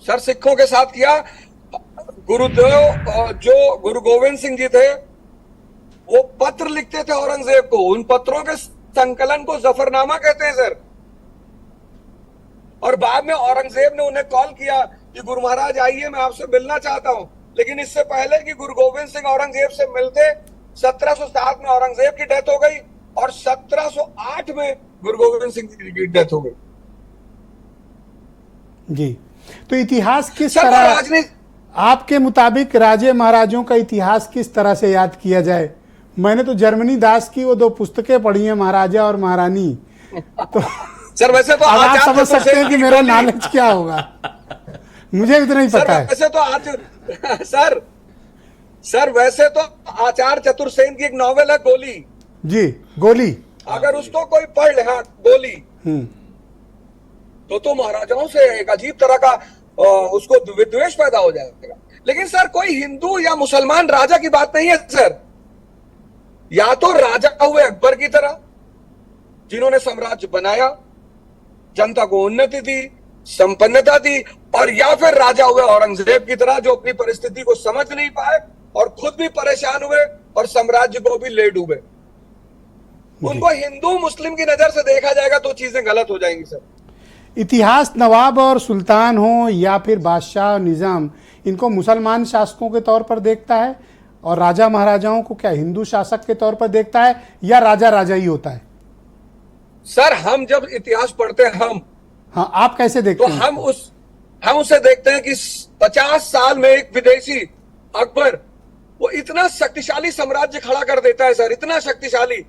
सर सिखों के साथ किया। गुरुदेव जो गुरु गोविंद सिंह जी थे वो पत्र लिखते थे औरंगजेब को, उन पत्रों के संकलन को जफरनामा कहते हैं सर। और बाद में औरंगजेब ने उन्हें कॉल किया कि गुरु महाराज आइए, मैं आपसे मिलना चाहता हूं। लेकिन इससे पहले कि गुरु गोविंद सिंह औरंगजेब से मिलते, 1707 में औरंगजेब की डेथ हो गई और 1708 में गुरु गोविंद सिंह जी की डेथ हो गई। जी, तो इतिहास किस सर, तरह, राजनीति आपके मुताबिक राजे महाराजों का इतिहास किस तरह से याद किया जाए? मैंने तो जर्मनी दास की वो 2 पुस्तकें पढ़ी हैं, महाराजा और महारानी। तो सर वैसे तो अब आप आचार्य समझ सकते हैं कि मेरा नॉलेज क्या होगा। मुझे इतना ही सर पता है। वैसे तो आज सर वैसे तो आचार्य चतुर्सेन की एक नॉवेल है गोली। जी, गोली। अगर उसको कोई पढ़ ले, हाँ गोली, तो महाराजाओं से एक अजीब तरह का उसको विद्वेष पैदा हो जाएगा। लेकिन सर कोई हिंदू या मुसलमान राजा की बात नहीं है सर। या तो राजा हुए अकबर की तरह जिन्होंने साम्राज्य बनाया, जनता को उन्नति दी, संपन्नता दी, और या फिर राजा हुए औरंगजेब की तरह जो अपनी परिस्थिति को समझ नहीं पाए और खुद भी परेशान हुए और साम्राज्य को भी ले डूबे। उनको हिंदू मुस्लिम की नजर से देखा जाएगा तो चीजें गलत हो जाएंगी सर। इतिहास नवाब और सुल्तान हो या फिर बादशाह और निजाम, इनको मुसलमान शासकों के तौर पर देखता है, और राजा महाराजाओं को क्या हिंदू शासक के तौर पर देखता है, या राजा राजा ही होता है? सर हम जब इतिहास पढ़ते हैं हाँ, आप कैसे देखते तो हैं? हम उसे देखते हैं कि 50 साल में एक विदेशी अकबर वो इतना शक्तिशाली साम्राज्य खड़ा कर देता है सर, इतना शक्तिशाली।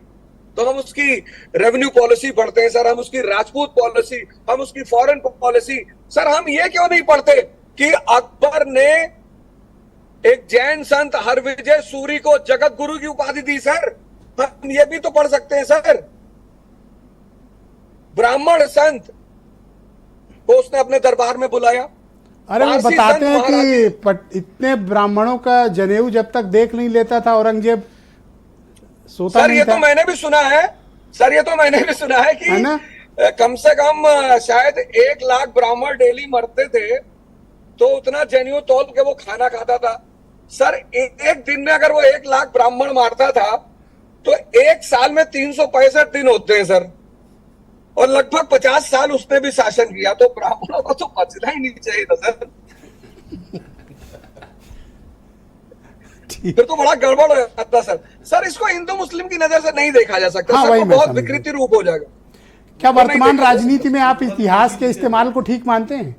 तो हम उसकी रेवेन्यू पॉलिसी पढ़ते हैं सर, हम उसकी राजपूत पॉलिसी, हम उसकी फॉरेन पॉलिसी। सर हम ये क्यों नहीं पढ़ते कि अकबर ने एक जैन संत हरविजय सूरी को जगत गुरु की उपाधि दी सर? हम ये भी तो पढ़ सकते हैं सर। ब्राह्मण संत को उसने अपने दरबार में बुलाया। अरे वो बताते हैं कि इतने ब्राह्मणों का जनेऊ जब तक देख नहीं लेता था औरंगजेब सोता सर नहीं ये था। तो मैंने भी सुना है सर, ये तो मैंने भी सुना है कि कम से कम शायद 1 लाख ब्राह्मण डेली मरते थे, तो उतना जनेऊ तोल के वो खाना खाता था सर। एक दिन में अगर वो 1 लाख ब्राह्मण मारता था तो 1 साल में 365 दिन होते हैं सर, और लगभग 50 साल उसने भी शासन किया। तो ब्राह्मणों को तो बचना ही नहीं चाहिए था सर। फिर तो बड़ा गड़बड़ हो जाता सर। सर इसको हिंदू मुस्लिम की नजर से नहीं देखा जा सकता। हाँ, सर वो बहुत समझ विकृति रूप हो जाएगा। क्या वर्तमान राजनीति में आप इतिहास के इस्तेमाल को ठीक मानते हैं?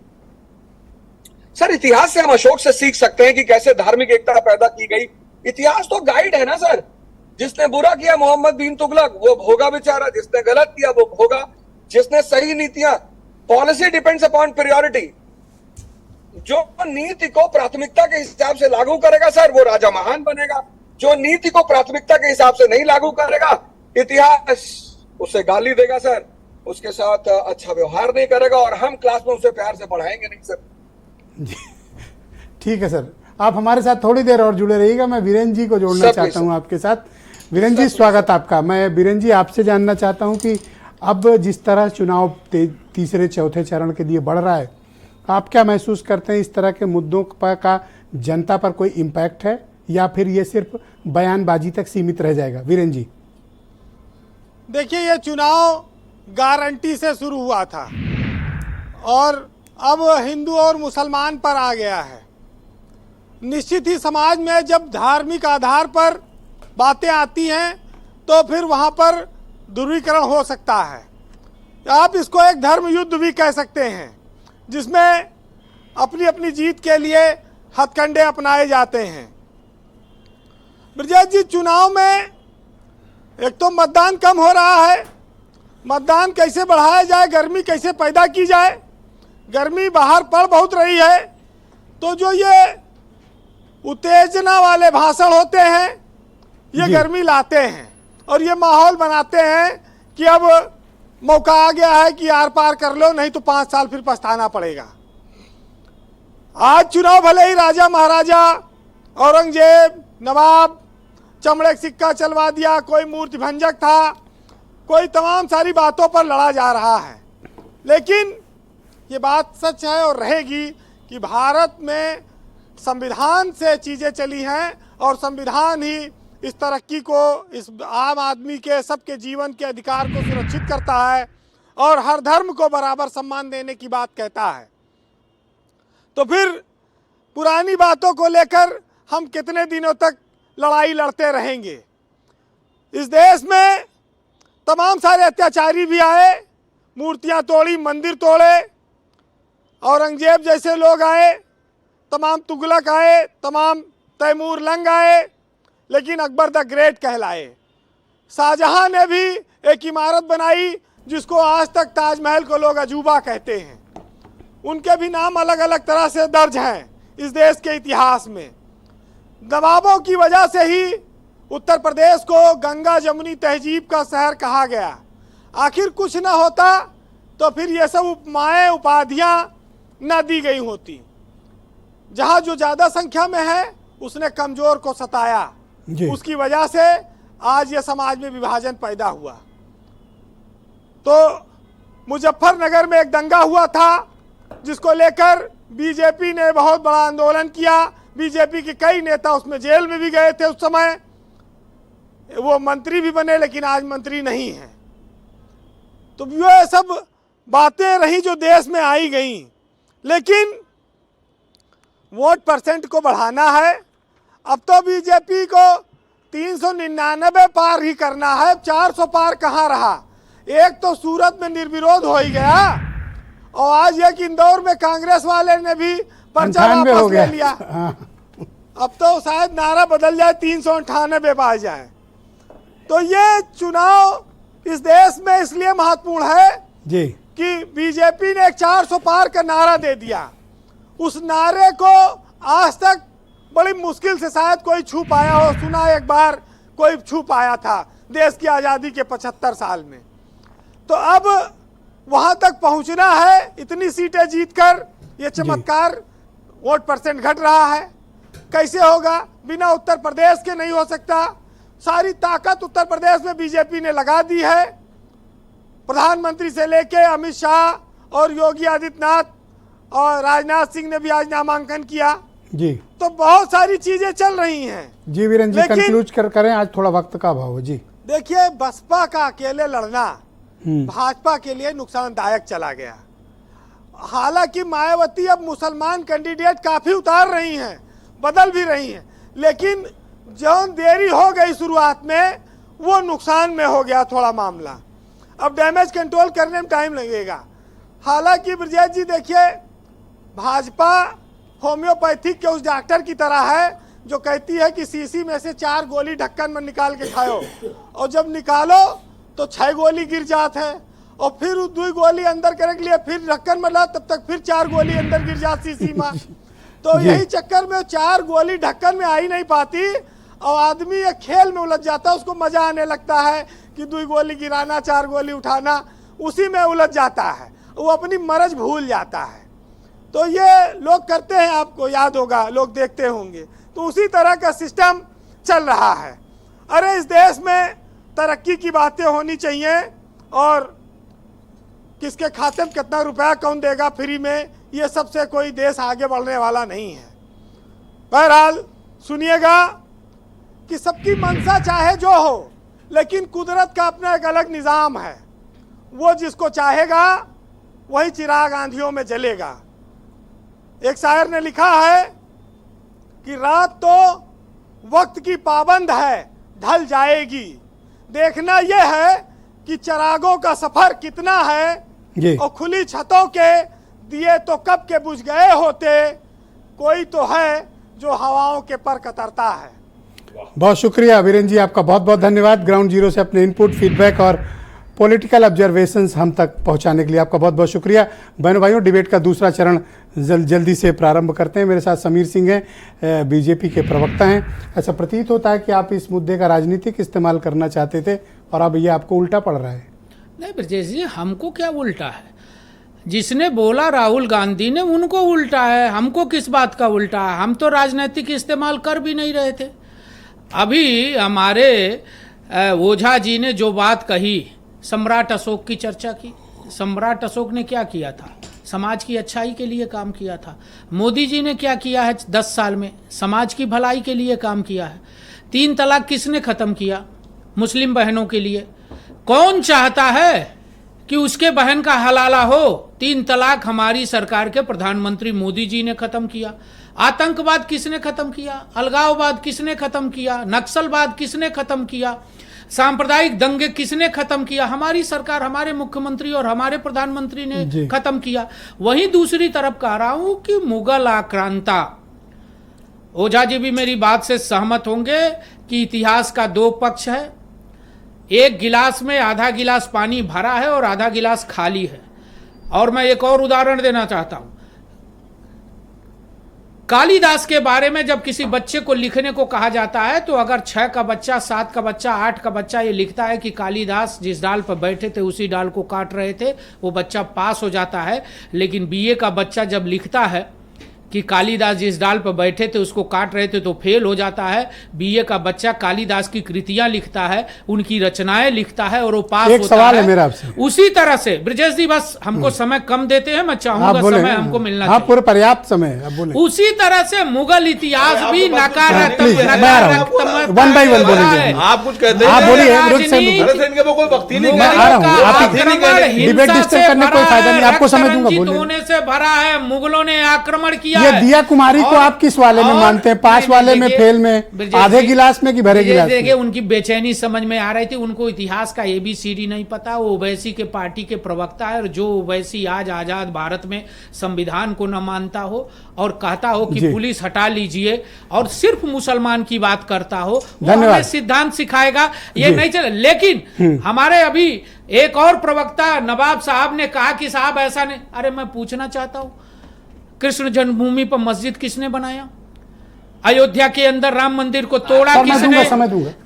सर इतिहास से हम अशोक से सीख सकते हैं कि कैसे धार्मिक एकता पैदा की गई। इतिहास तो गाइड है ना सर। जिसने बुरा किया मोहम्मद बिन तुगलक वो भोगा बेचारा, जिसने गलत किया वो भोगा, जिसने सही नीतियां, पॉलिसी डिपेंड्स अपॉन प्रायोरिटी। जो नीति को प्राथमिकता के हिसाब से लागू करेगा सर वो राजा महान बनेगा। जो नीति को प्राथमिकता के हिसाब से नहीं लागू करेगा इतिहास उसे गाली देगा सर, उसके साथ अच्छा व्यवहार नहीं करेगा, और हम क्लास में उसे प्यार से पढ़ाएंगे नहीं सर। ठीक है सर, आप हमारे साथ थोड़ी देर और जुड़े रहिएगा। मैं वीरेंद्र जी को जोड़ना चाहता हूं आपके साथ। वीरेंद्र जी स्वागत आपका। मैं वीरेंद्र जी आपसे जानना चाहता हूं कि अब जिस तरह चुनाव तीसरे चौथे चरण के लिए बढ़ रहा है, आप क्या महसूस करते हैं? इस तरह के मुद्दों पर का जनता पर कोई इम्पैक्ट है या फिर ये सिर्फ बयानबाजी तक सीमित रह जाएगा? वीरेंद्र जी देखिए, ये चुनाव गारंटी से शुरू हुआ था और अब हिंदू और मुसलमान पर आ गया है। निश्चित ही समाज में जब धार्मिक आधार पर बातें आती हैं तो फिर वहाँ पर ध्रुवीकरण हो सकता है। आप इसको एक धर्म युद्ध भी कह सकते हैं, जिसमें अपनी अपनी जीत के लिए हथकंडे अपनाए जाते हैं। ब्रजेश जी, चुनाव में एक तो मतदान कम हो रहा है, मतदान कैसे बढ़ाया जाए, गर्मी कैसे पैदा की जाए। गर्मी बाहर पड़ बहुत रही है, तो जो ये उत्तेजना वाले भाषण होते हैं ये गर्मी लाते हैं और ये माहौल बनाते हैं कि अब मौका आ गया है कि आर पार कर लो, नहीं तो 5 साल फिर पछताना पड़ेगा। आज चुनाव भले ही राजा महाराजा, औरंगजेब, नवाब, चमड़े का सिक्का चलवा दिया, कोई मूर्ति भंजक था, कोई तमाम सारी बातों पर लड़ा जा रहा है। लेकिन ये बात सच है और रहेगी कि भारत में संविधान से चीज़ें चली हैं और संविधान ही इस तरक्की को, इस आम आदमी के सबके जीवन के अधिकार को सुरक्षित करता है और हर धर्म को बराबर सम्मान देने की बात कहता है। तो फिर पुरानी बातों को लेकर हम कितने दिनों तक लड़ाई लड़ते रहेंगे? इस देश में तमाम सारे अत्याचारी भी आए, मूर्तियां तोड़ी, मंदिर तोड़े, औरंगजेब जैसे लोग आए, तमाम तुगलक आए, तमाम तैमूर लंग आए, लेकिन अकबर द ग्रेट कहलाए। शाहजहां ने भी एक इमारत बनाई जिसको आज तक ताजमहल को लोग अजूबा कहते हैं। उनके भी नाम अलग अलग तरह से दर्ज हैं इस देश के इतिहास में। नवाबों की वजह से ही उत्तर प्रदेश को गंगा जमुनी तहजीब का शहर कहा गया। आखिर कुछ न होता तो फिर ये सब उपमाएं, उपाधियां न दी गई होती। जहां जो ज्यादा संख्या में है उसने कमजोर को सताया, उसकी वजह से आज ये समाज में विभाजन पैदा हुआ। तो मुजफ्फरनगर में एक दंगा हुआ था जिसको लेकर बीजेपी ने बहुत बड़ा आंदोलन किया। बीजेपी के कई नेता उसमें जेल में भी गए थे। उस समय वो मंत्री भी बने लेकिन आज मंत्री नहीं है। तो ये सब बातें रही जो देश में आई गई, लेकिन वोट परसेंट को बढ़ाना है। अब तो बीजेपी को 399 पार ही करना है, 400 पार कहाँ रहा। एक तो सूरत में निर्विरोध हो ही गया और आज एक इंदौर में कांग्रेस वाले ने भी पर्चा वापस ले लिया। अब तो शायद नारा बदल जाए, 398 आ जाए। तो ये चुनाव इस देश में इसलिए महत्वपूर्ण है जी कि बीजेपी ने एक 400 पार का नारा दे दिया। उस नारे को आज तक बड़ी मुश्किल से शायद कोई छू पाया हो। सुना एक बार कोई छू पाया था देश की आज़ादी के 75 साल में। तो अब वहां तक पहुंचना है। इतनी सीटें जीतकर ये चमत्कार, वोट परसेंट घट रहा है। कैसे होगा? बिना उत्तर प्रदेश के नहीं हो सकता। सारी ताकत उत्तर प्रदेश में बीजेपी ने लगा दी है। प्रधानमंत्री से लेके अमित शाह और योगी आदित्यनाथ और राजनाथ सिंह ने भी आज नामांकन किया जी। तो बहुत सारी चीजें चल रही हैं जी। वीरेंद्र जी कंक्लूड करें, आज थोड़ा वक्त का अभाव है जी। देखिए, बसपा का अकेले लड़ना भाजपा के लिए नुकसानदायक चला गया। हालांकि मायावती अब मुसलमान कैंडिडेट काफी उतार रही हैं, बदल भी रही हैं, लेकिन जो देरी हो गई शुरुआत में वो नुकसान में हो गया थोड़ा मामला। अब डैमेज कंट्रोल करने में टाइम लगेगा। हालांकि ब्रजेश जी देखिए, भाजपा होम्योपैथिक के उस डॉक्टर की तरह है जो कहती है कि शीशी में से 4 गोली ढक्कन में निकाल के खाओ, और जब निकालो तो 6 गोली गिर जात है, और फिर 2 गोली अंदर करने के लिए फिर ढक्कन में ला, तब तक फिर 4 गोली अंदर गिर जात शीशी में। तो यही चक्कर में 4 गोली ढक्कन में आ ही नहीं पाती और आदमी एक खेल में उलझ जाता है। उसको मजा आने लगता है कि 2 गोली गिराना, 4 गोली उठाना, उसी में उलझ जाता है, वो अपनी मर्ज भूल जाता है। तो ये लोग करते हैं, आपको याद होगा, लोग देखते होंगे। तो उसी तरह का सिस्टम चल रहा है। अरे इस देश में तरक्की की बातें होनी चाहिए और किसके खाते में कितना रुपया कौन देगा फ्री में, ये सबसे कोई देश आगे बढ़ने वाला नहीं है। बहरहाल सुनिएगा कि सबकी मंशा चाहे जो हो, लेकिन कुदरत का अपना एक अलग निज़ाम है। वो जिसको चाहेगा वही चिराग आंधियों में जलेगा। एक शायर ने लिखा है कि रात तो वक्त की पाबंद है, ढल जाएगी, देखना यह है कि चिरागों का सफर कितना है, और खुली छतों के दिए तो कब के बुझ गए होते, कोई तो है जो हवाओं के पर कतरता है। बहुत शुक्रिया वीरेंद्र जी, आपका बहुत बहुत धन्यवाद। ग्राउंड जीरो से अपने इनपुट, फीडबैक और पॉलिटिकल ऑब्जर्वेशंस हम तक पहुंचाने के लिए आपका बहुत बहुत शुक्रिया। बहनों भाइयों, डिबेट का दूसरा चरण जल्दी से प्रारंभ करते हैं। मेरे साथ समीर सिंह हैं, बीजेपी के प्रवक्ता हैं। ऐसा प्रतीत होता है कि आप इस मुद्दे का राजनीतिक इस्तेमाल करना चाहते थे और अब ये आपको उल्टा पड़ रहा है। नहीं ब्रजेश जी, हमको क्या उल्टा है? जिसने बोला राहुल गांधी ने, उनको उल्टा है। हमको किस बात का उल्टा है? हम तो राजनीतिक इस्तेमाल कर भी नहीं रहे थे। अभी हमारे ओझा जी ने जो बात कही, सम्राट अशोक की चर्चा की। सम्राट अशोक ने क्या किया था? समाज की अच्छाई के लिए काम किया था। मोदी जी ने क्या किया है 10 साल में? समाज की भलाई के लिए काम किया है। 3 तलाक किसने खत्म किया? मुस्लिम बहनों के लिए। कौन चाहता है कि उसके बहन का हलाला हो? 3 तलाक हमारी सरकार के प्रधानमंत्री मोदी जी ने खत्म किया। आतंकवाद किसने खत्म किया? अलगाववाद किसने खत्म किया? नक्सलवाद किसने खत्म किया? सांप्रदायिक दंगे किसने खत्म किया? हमारी सरकार, हमारे मुख्यमंत्री और हमारे प्रधानमंत्री ने खत्म किया। वहीं दूसरी तरफ कह रहा हूं कि मुगल आक्रांता, ओझा जी भी मेरी बात से सहमत होंगे कि इतिहास का 2 पक्ष है। एक गिलास में आधा गिलास पानी भरा है और आधा गिलास खाली है। और मैं एक और उदाहरण देना चाहता हूं। कालिदास के बारे में जब किसी बच्चे को लिखने को कहा जाता है तो अगर 6 का बच्चा, 7 का बच्चा, 8 का बच्चा ये लिखता है कि कालिदास जिस डाल पर बैठे थे उसी डाल को काट रहे थे, वो बच्चा पास हो जाता है। लेकिन बीए का बच्चा जब लिखता है कि कालिदास जिस डाल पर बैठे थे उसको काट रहे थे तो फेल हो जाता है। बीए का बच्चा कालिदास की कृतियां लिखता है, उनकी रचनाएं लिखता है और वो पास एक होता सवाल है मेरा आपसे। उसी तरह से ब्रजेश जी, बस हमको समय कम देते हैं, मैं चाहूंगा समय हमको मिलना चाहिए। पूरे पर्याप्त समय है, अब बोले। उसी तरह से मुगल इतिहास भी नकारात्मक वन बाई वन बोलेंगे। आप कुछ कहते हैं, आप बोलिए। इनके वो कोई वक्त ही नहीं, मैं आ रहा हूँ। आप डिबेट डिस्टर्ब करने कोई फायदा नहीं, आपको समय दूंगा, बोलिए। होने से भरा है, मुगलों ने आक्रमण किया। ये दिया कुमारी को आप किस वाले में मानते हैं? पास वाले में, फेल में, आधे गिलास में कि भरे गिलास में? देखिए, उनकी बेचैनी समझ में आ रही थी। उनको इतिहास का ABCD नहीं पता। वो ओवैसी के पार्टी के प्रवक्ता है, और जो ओवैसी आज आजाद भारत में संविधान को न मानता हो और कहता हो कि पुलिस हटा लीजिए और सिर्फ मुसलमान की बात करता हो, वो हमें सिद्धांत सिखाएगा, ये नहीं चले। लेकिन हमारे अभी एक और प्रवक्ता नवाब साहब ने कहा कि साहब ऐसा नहीं। अरे मैं पूछना चाहता हूं, कृष्ण जन्मभूमि पर मस्जिद किसने बनाया? अयोध्या के अंदर राम मंदिर को तोड़ा किसने?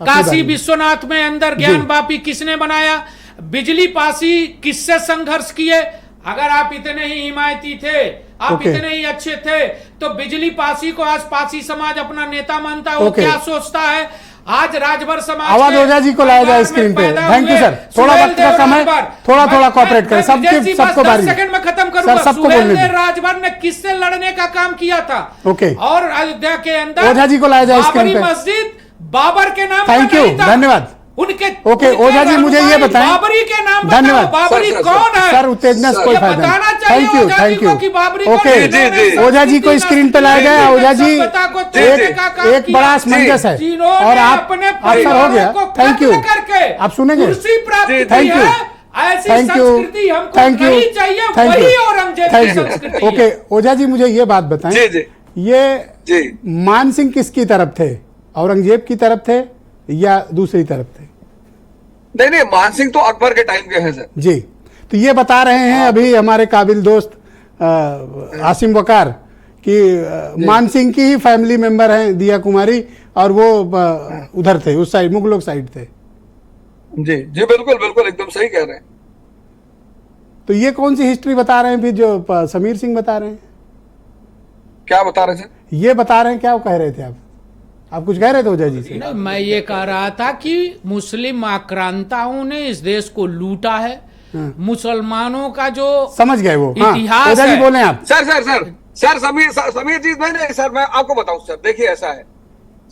काशी विश्वनाथ में अंदर ज्ञान वापी किसने बनाया? बिजली पासी किससे संघर्ष किए? अगर आप इतने ही हिमायती थे, आप इतने ही अच्छे थे, तो बिजली पासी को आज पासी समाज अपना नेता मानता है। वो क्या सोचता है? आज राजभर समाज आवाज ओझा जी को लाया जाए स्क्रीन पे। Thank you sir. थोड़ा वक्त का कम है, थोड़ा कॉपरेट करें। सबको बारी, 10 सेकंड में खत्म करूंगा। सबको बोलने दीजिए। राजभर ने किससे लड़ने का काम किया था? ओके। और अयोध्या के अंदर ओझा जी को लाया जाए स्क्रीन पे। मस्जिद बाबर के नाम। थैंक यू, धन्यवाद। उनके ओके, ओझा जी मुझे ये बताएं, बाबरी के नाम धन्यवाद। बाबरी कौन है? सर उत्तेजना से कोई फायदा नहीं। Thank you. ओके, ओझा जी को स्क्रीन पे लाया गया। ओझा जी एक बड़ा असमंजस है और आप सर हो गया। थैंक यू, आप सुनेंगे। Thank you, thank you, thank you, thank you. Okay, Ojha ji मुझे ये बात बताएं, ये मान सिंह किसकी तरफ थे? औरंगजेब की तरफ थे या दूसरी तरफ थे? नहीं, मान सिंह तो अकबर के टाइम के हैं सर जी। तो ये बता रहे हैं अभी हमारे काबिल दोस्त आसिम वकार कि मान सिंह की ही फैमिली मेंबर हैं दिया कुमारी, और वो उधर थे, उस साइड, मुगलों साइड थे। जी जी, बिल्कुल बिल्कुल, एकदम सही कह रहे हैं। तो ये कौन सी हिस्ट्री बता रहे हैं फिर जो समीर सिंह बता रहे हैं? क्या बता रहे थे? ये बता रहे हैं, क्या कह रहे थे आप कुछ कह रहे थे ओझा जी से? नहीं, मैं ये कह रहा था कि मुस्लिम आक्रांताओं ने इस देश को लूटा है। मुसलमानों का जो समझ गए वो इतिहास ओझा जी बोले आप। सर समीर जी, नहीं सर, मैं आपको बताऊं सर। देखिए ऐसा है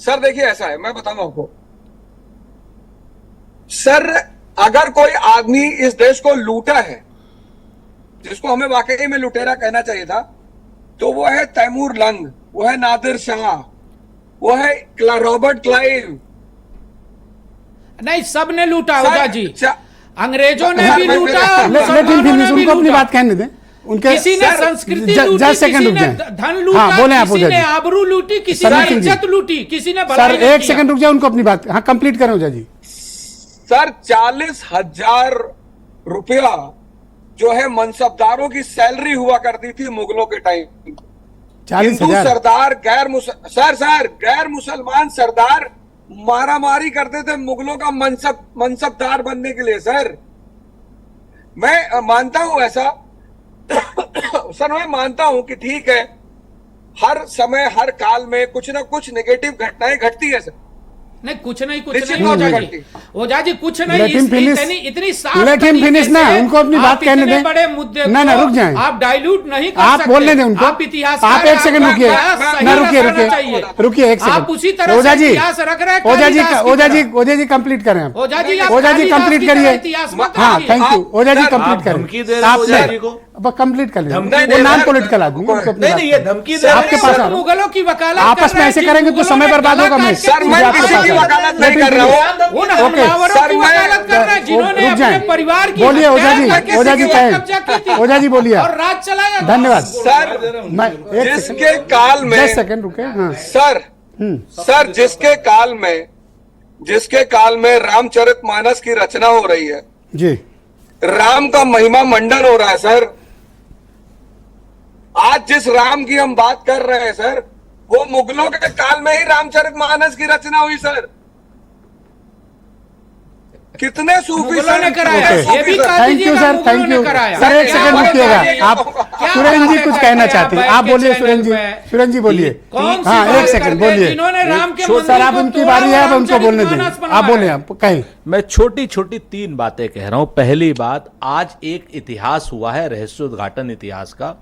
सर, मैं बताऊं आपको सर, अगर कोई आदमी इस देश को लूटा है, जिसको हमें वाकई में लुटेरा कहना चाहिए था, तो वो है तैमूर लंग, वो है नादिर शाह, वो है रॉबर्ट क्लाइव। नहीं, सब ने लूटा ओझा जी। अंग्रेजों ने भी लूटा, उनको अपनी बात कहने दें। उनके किसी ने संस्कृति लूटी, किसी ने धन लूटा, किसी ने आबरू लूटी, किसी ने इज्जत लूटी, किसी ने सर एक सेकंड रुक जाए, उनको अपनी बात कंप्लीट करें ओझा जी। सर 40,000 रुपया जो है मनसबदारों की सैलरी हुआ करती थी मुगलों के टाइम। 40,000 सरदार गैर मुसलमान सरदार मारामारी करते थे मुगलों का मनसबदार बनने के लिए। सर मैं मानता हूं ऐसा सर, मैं मानता हूं कि ठीक है, हर समय हर काल में कुछ ना कुछ नेगेटिव घटनाएं घटती है सर, नहीं कुछ नहीं निश्चित ओझा तौर जी, पर ओझा जी कुछ नहीं। Let him finish. इतनी साफ Let him तरीके finish ना, से उनको अपनी आप बात कहने इतने दें। बड़े मुद्दे ना, को रुक जाएं। आप डाइल्यूट नहीं कर आप सकते। बोलने दें उनको। आप इतिहास आप एक सेकंड रुकिए ना, रुकिए एक सेकंड। आप उसी तरह ओझा से जी, इतिहास रख रहे हैं ओझा जी, कालिदास की ओझा जी, तरह। ओझा जी कंप्लीट करें आप। ओझा जी आप ओझा जी कालिदास कंप्लीट की तरह करिए। इतिहास मत हाँ लिखिए। थैंक यू ओझा जी आप कंप्लीट करें। धमकी दे रहे हैं ओझा जी को? अब कंप्लीट कर लेंगे, धमकी वो दे रहे नॉन हैं। पॉलिटिकल आदमी है, उनको अपनी नहीं बात नहीं, ये करें। धमकी दे रहे आपके हैं। पास सब मुगलों की वकालत आपस में ऐसे करेंगे तो समय बर्बाद होगा। मैं सर मैं किसी की वकालत नहीं कर रहा हूँ। उन ओके। हमलावरों सर, की मैं- वकालत कर रहे हैं जिन्होंने रुक अपने जाएं। परिवार की बोलिए ओझा हत्या जी, करके ओझा जी सिर्फ कहें। कब्जा की थी ओझा जी बोलिए। और राज चलाया था। धन्यवाद। सर मैं एक जिसके काल में 10 सेकंड रुके। हाँ सर जिसके काल में रामचरितमानस की रचना हो रही है, जी राम का महिमा मंडन हो रहा है सर। आज जिस राम की हम बात कर रहे हैं सर, वो मुगलों के काल में ही रामचरितमानस की रचना हुई सर। कितने सूफी मुगलों ने संत, कराया, कितने ये भी सूफी कहा संत। थैंक यू दीजिएगा, सर, मुगलों थैंक ने यू कराया। सर। एक क्या सेकंड बात रुकिएगा है? आप। क्या सुरेंद्र जी बात कुछ है? कहना आप चाहते हैं, बैठ आप के बोलिए चैनल सुरेंद्र जी। पे। सुरेंद्र जी बोलिए। कौन सी हाँ बात एक सेकंड करते हैं बोलिए। जिन्होंने राम के सर मंदिर आप को उनकी तोड़ा बारी है, और अब उनको बोलने दें। रामचरितमानस आप बोले, बनवाया। आप कहें। मैं छोटी छोटी 3 बातें कह रहा हूं। पहली बात, आज एक इतिहास हुआ है, रहस्योद्घाटन इतिहास का,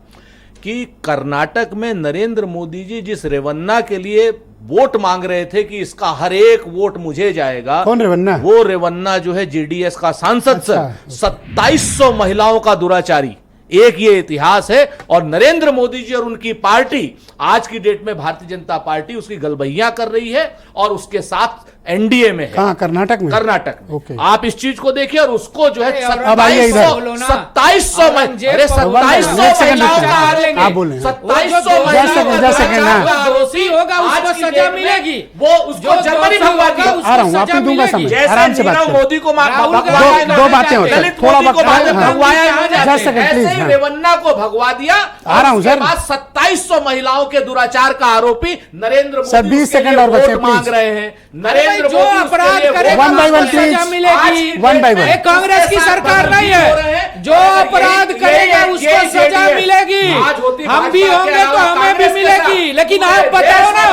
कि कर्नाटक में नरेंद्र मोदी जी जिस रेवन्ना के लिए वोट मांग रहे थे कि इसका हर एक वोट मुझे जाएगा, कौन रेवन्ना? वो रेवन्ना जो है जेडीएस का सांसद अच्छा। सर, 2700 महिलाओं का दुराचारी, एक ये इतिहास है। और नरेंद्र मोदी जी और उनकी पार्टी आज की डेट में भारतीय जनता पार्टी उसकी गलबैया कर रही है और उसके साथ एनडीए में है। कहाँ? कर्नाटक में? कर्नाटक में। ओके। आप इस चीज को देखिए और उसको जो है अब आइए इधर। 2700 अरे 2700 एक सेकंड महिलाओं रुकिए। का हार लेंगे। आप बोलें। 2700 वो जो महिलाओं सेकंड, का 10 सेकंड, हाँ। दुराचार जो दोषी होगा आज उसको की सजा डेट में मिलेगी। वो उसको जर्मनी भगवा दिया। आ रहा हूँ, आपको दूंगा समय। जैसे आराम से बात नीरव करें। मोदी को राहुल भगवाया गांधी इन्होंने, दो बातें होती हैं, दलित थोड़ा मोदी को वक्त बाद में हाँ। भगवाया इन्होंने, 10 सेकंड ऐसे प्लीज। ही हाँ। रेवन्ना को भगवा दिया। आ रहा हूं, उसके सर। बाद 2700 महिलाओं के दुराचार का आरोपी नरेंद्र सर, मोदी 20 उसके सेकंड लिए और बचे, वोट मांग प्लीज। रहे हैं। नरेंद्र जो मोदी उसके अपराध लिए करेगा वोट One by one, उसको please. सजा मिलेगी। One by one. ये कांग्रेस की सरकार नहीं है। जो अपराध करेगा उसको सजा मिलेगी। हम भी होंगे तो हमें भी मिलेगी। लेकिन आप बताओ ना,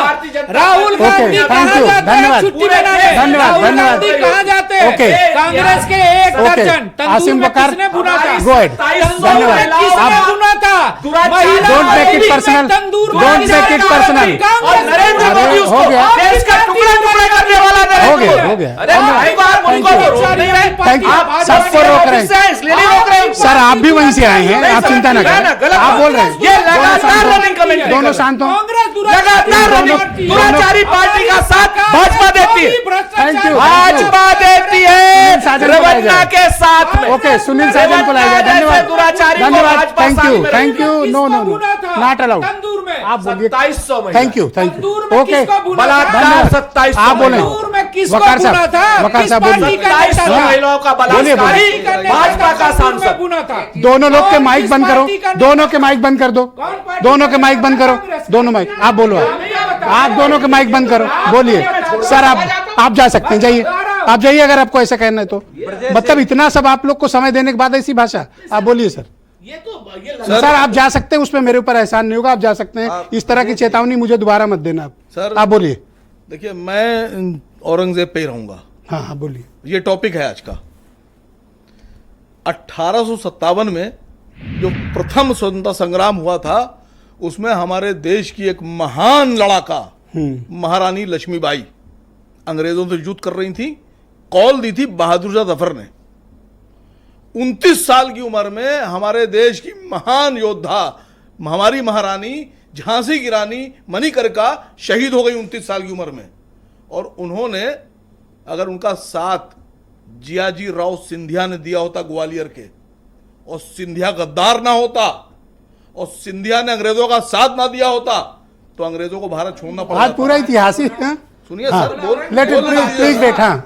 राहुल ओके, गांधी थैंक कहाँ यू, जाते हैं धन्यवाद। छुट्टी मनाने? धन्यवाद, राहुल धन्यवाद। गांधी कहाँ जाते हैं? ओके। कांग्रेस के एक ओके। दर्जन तंदूर आसिम में बकार, किसने भुना था? go ahead। तंदूर में धन्यवाद। किसने आप- भुना था? महिला Don't make it आयोग में personal. तंदूर में Don't किसने make it भुना था? personal. और कांग्रेस नरेंद्र ने मोदी हो उसको गया। देश का टुकड़ा टुकड़ा करने वाला हो नरेंद्र गया, मोदी। हो गया। अरे भाई बार Thank उनको you. तो रोक नहीं रहे। Thank you. आप सबको रोक रहे हैं। इसलिए नहीं रोक रहे हैं। सर आप भी वहीं से आए हैं, आप चिंता ना करें। गलत आप बोल रहे हैं। ये लगातार रनिंग कमेंट दोनों शांत हो। लगातार रनिंग दुराचारी पार्टी का साथ भाजपा देती है। Thank you. भाजपा देती है साजन को लाया रेवन्ना जाए। के साथ में। ओके, सुनील साजन को लाया जाए। धन्यवाद, दुराचारी को धन्यवाद। भाजपा थैंक साथ यू, में thank you. No no no, not allowed. तंदूर में आप बोलिए। 2700 महिला। Thank you, thank you. तंदूर में ओके, किसको भुना था? बलात्कार धन्यवाद। 2700 आप बोले। तंदूर में किसको वकार भुना साहब, था? वकार किस साहब पार्टी बोलिए। का नेता 2700 था? महिलाओं का बोलिए, बलात्कारी बोलिए। भाजपा का सांसद। भुना था। दोनों लोग के कौन माइक किस बंद करो, पार्टी का दोनों के माइक बंद कर दो, कौन पार्टी दोनों का के माइक बंद करो, कांग्रेस का? दोनों माइक। आप बोलो, आप दोनों के माइक बंद करो, बोलिए। सर आप जा सकते हैं, जाइए, आप जाइए अगर आपको ऐसा कहना है तो। मतलब इतना सब आप लोग को समय देने के बाद ऐसी भाषा, आप बोलिए सर। सर आप जा सकते हैं, उसमें मेरे ऊपर एहसान नहीं होगा, आप जा सकते हैं। इस तरह की चेतावनी मुझे दोबारा मत देना आप। सर आप बोलिए। देखिए, मैं औरंगजेब पे ही रहूंगा। हाँ हाँ बोलिए। ये टॉपिक है आज का। 1857 में जो प्रथम स्वतंत्रता संग्राम हुआ था, उसमें हमारे देश की एक महान लड़ाका महारानी लक्ष्मीबाई अंग्रेजों से युद्ध कर रही थी। कॉल दी थी बहादुर शाह जफर ने। 29 साल की उम्र में हमारे देश की महान योद्धा हमारी महारानी झांसी की रानी मणिकर्णिका शहीद हो गई 29 साल की उम्र में। और उन्होंने, अगर उनका साथ जियाजी राव सिंधिया ने दिया होता ग्वालियर के, और सिंधिया गद्दार ना होता, और सिंधिया ने अंग्रेजों का साथ ना दिया होता, तो अंग्रेजों को भारत छोड़ना पड़ा। आज पूरा इतिहास ही है। सुनिए sir, let it please wait. हाँ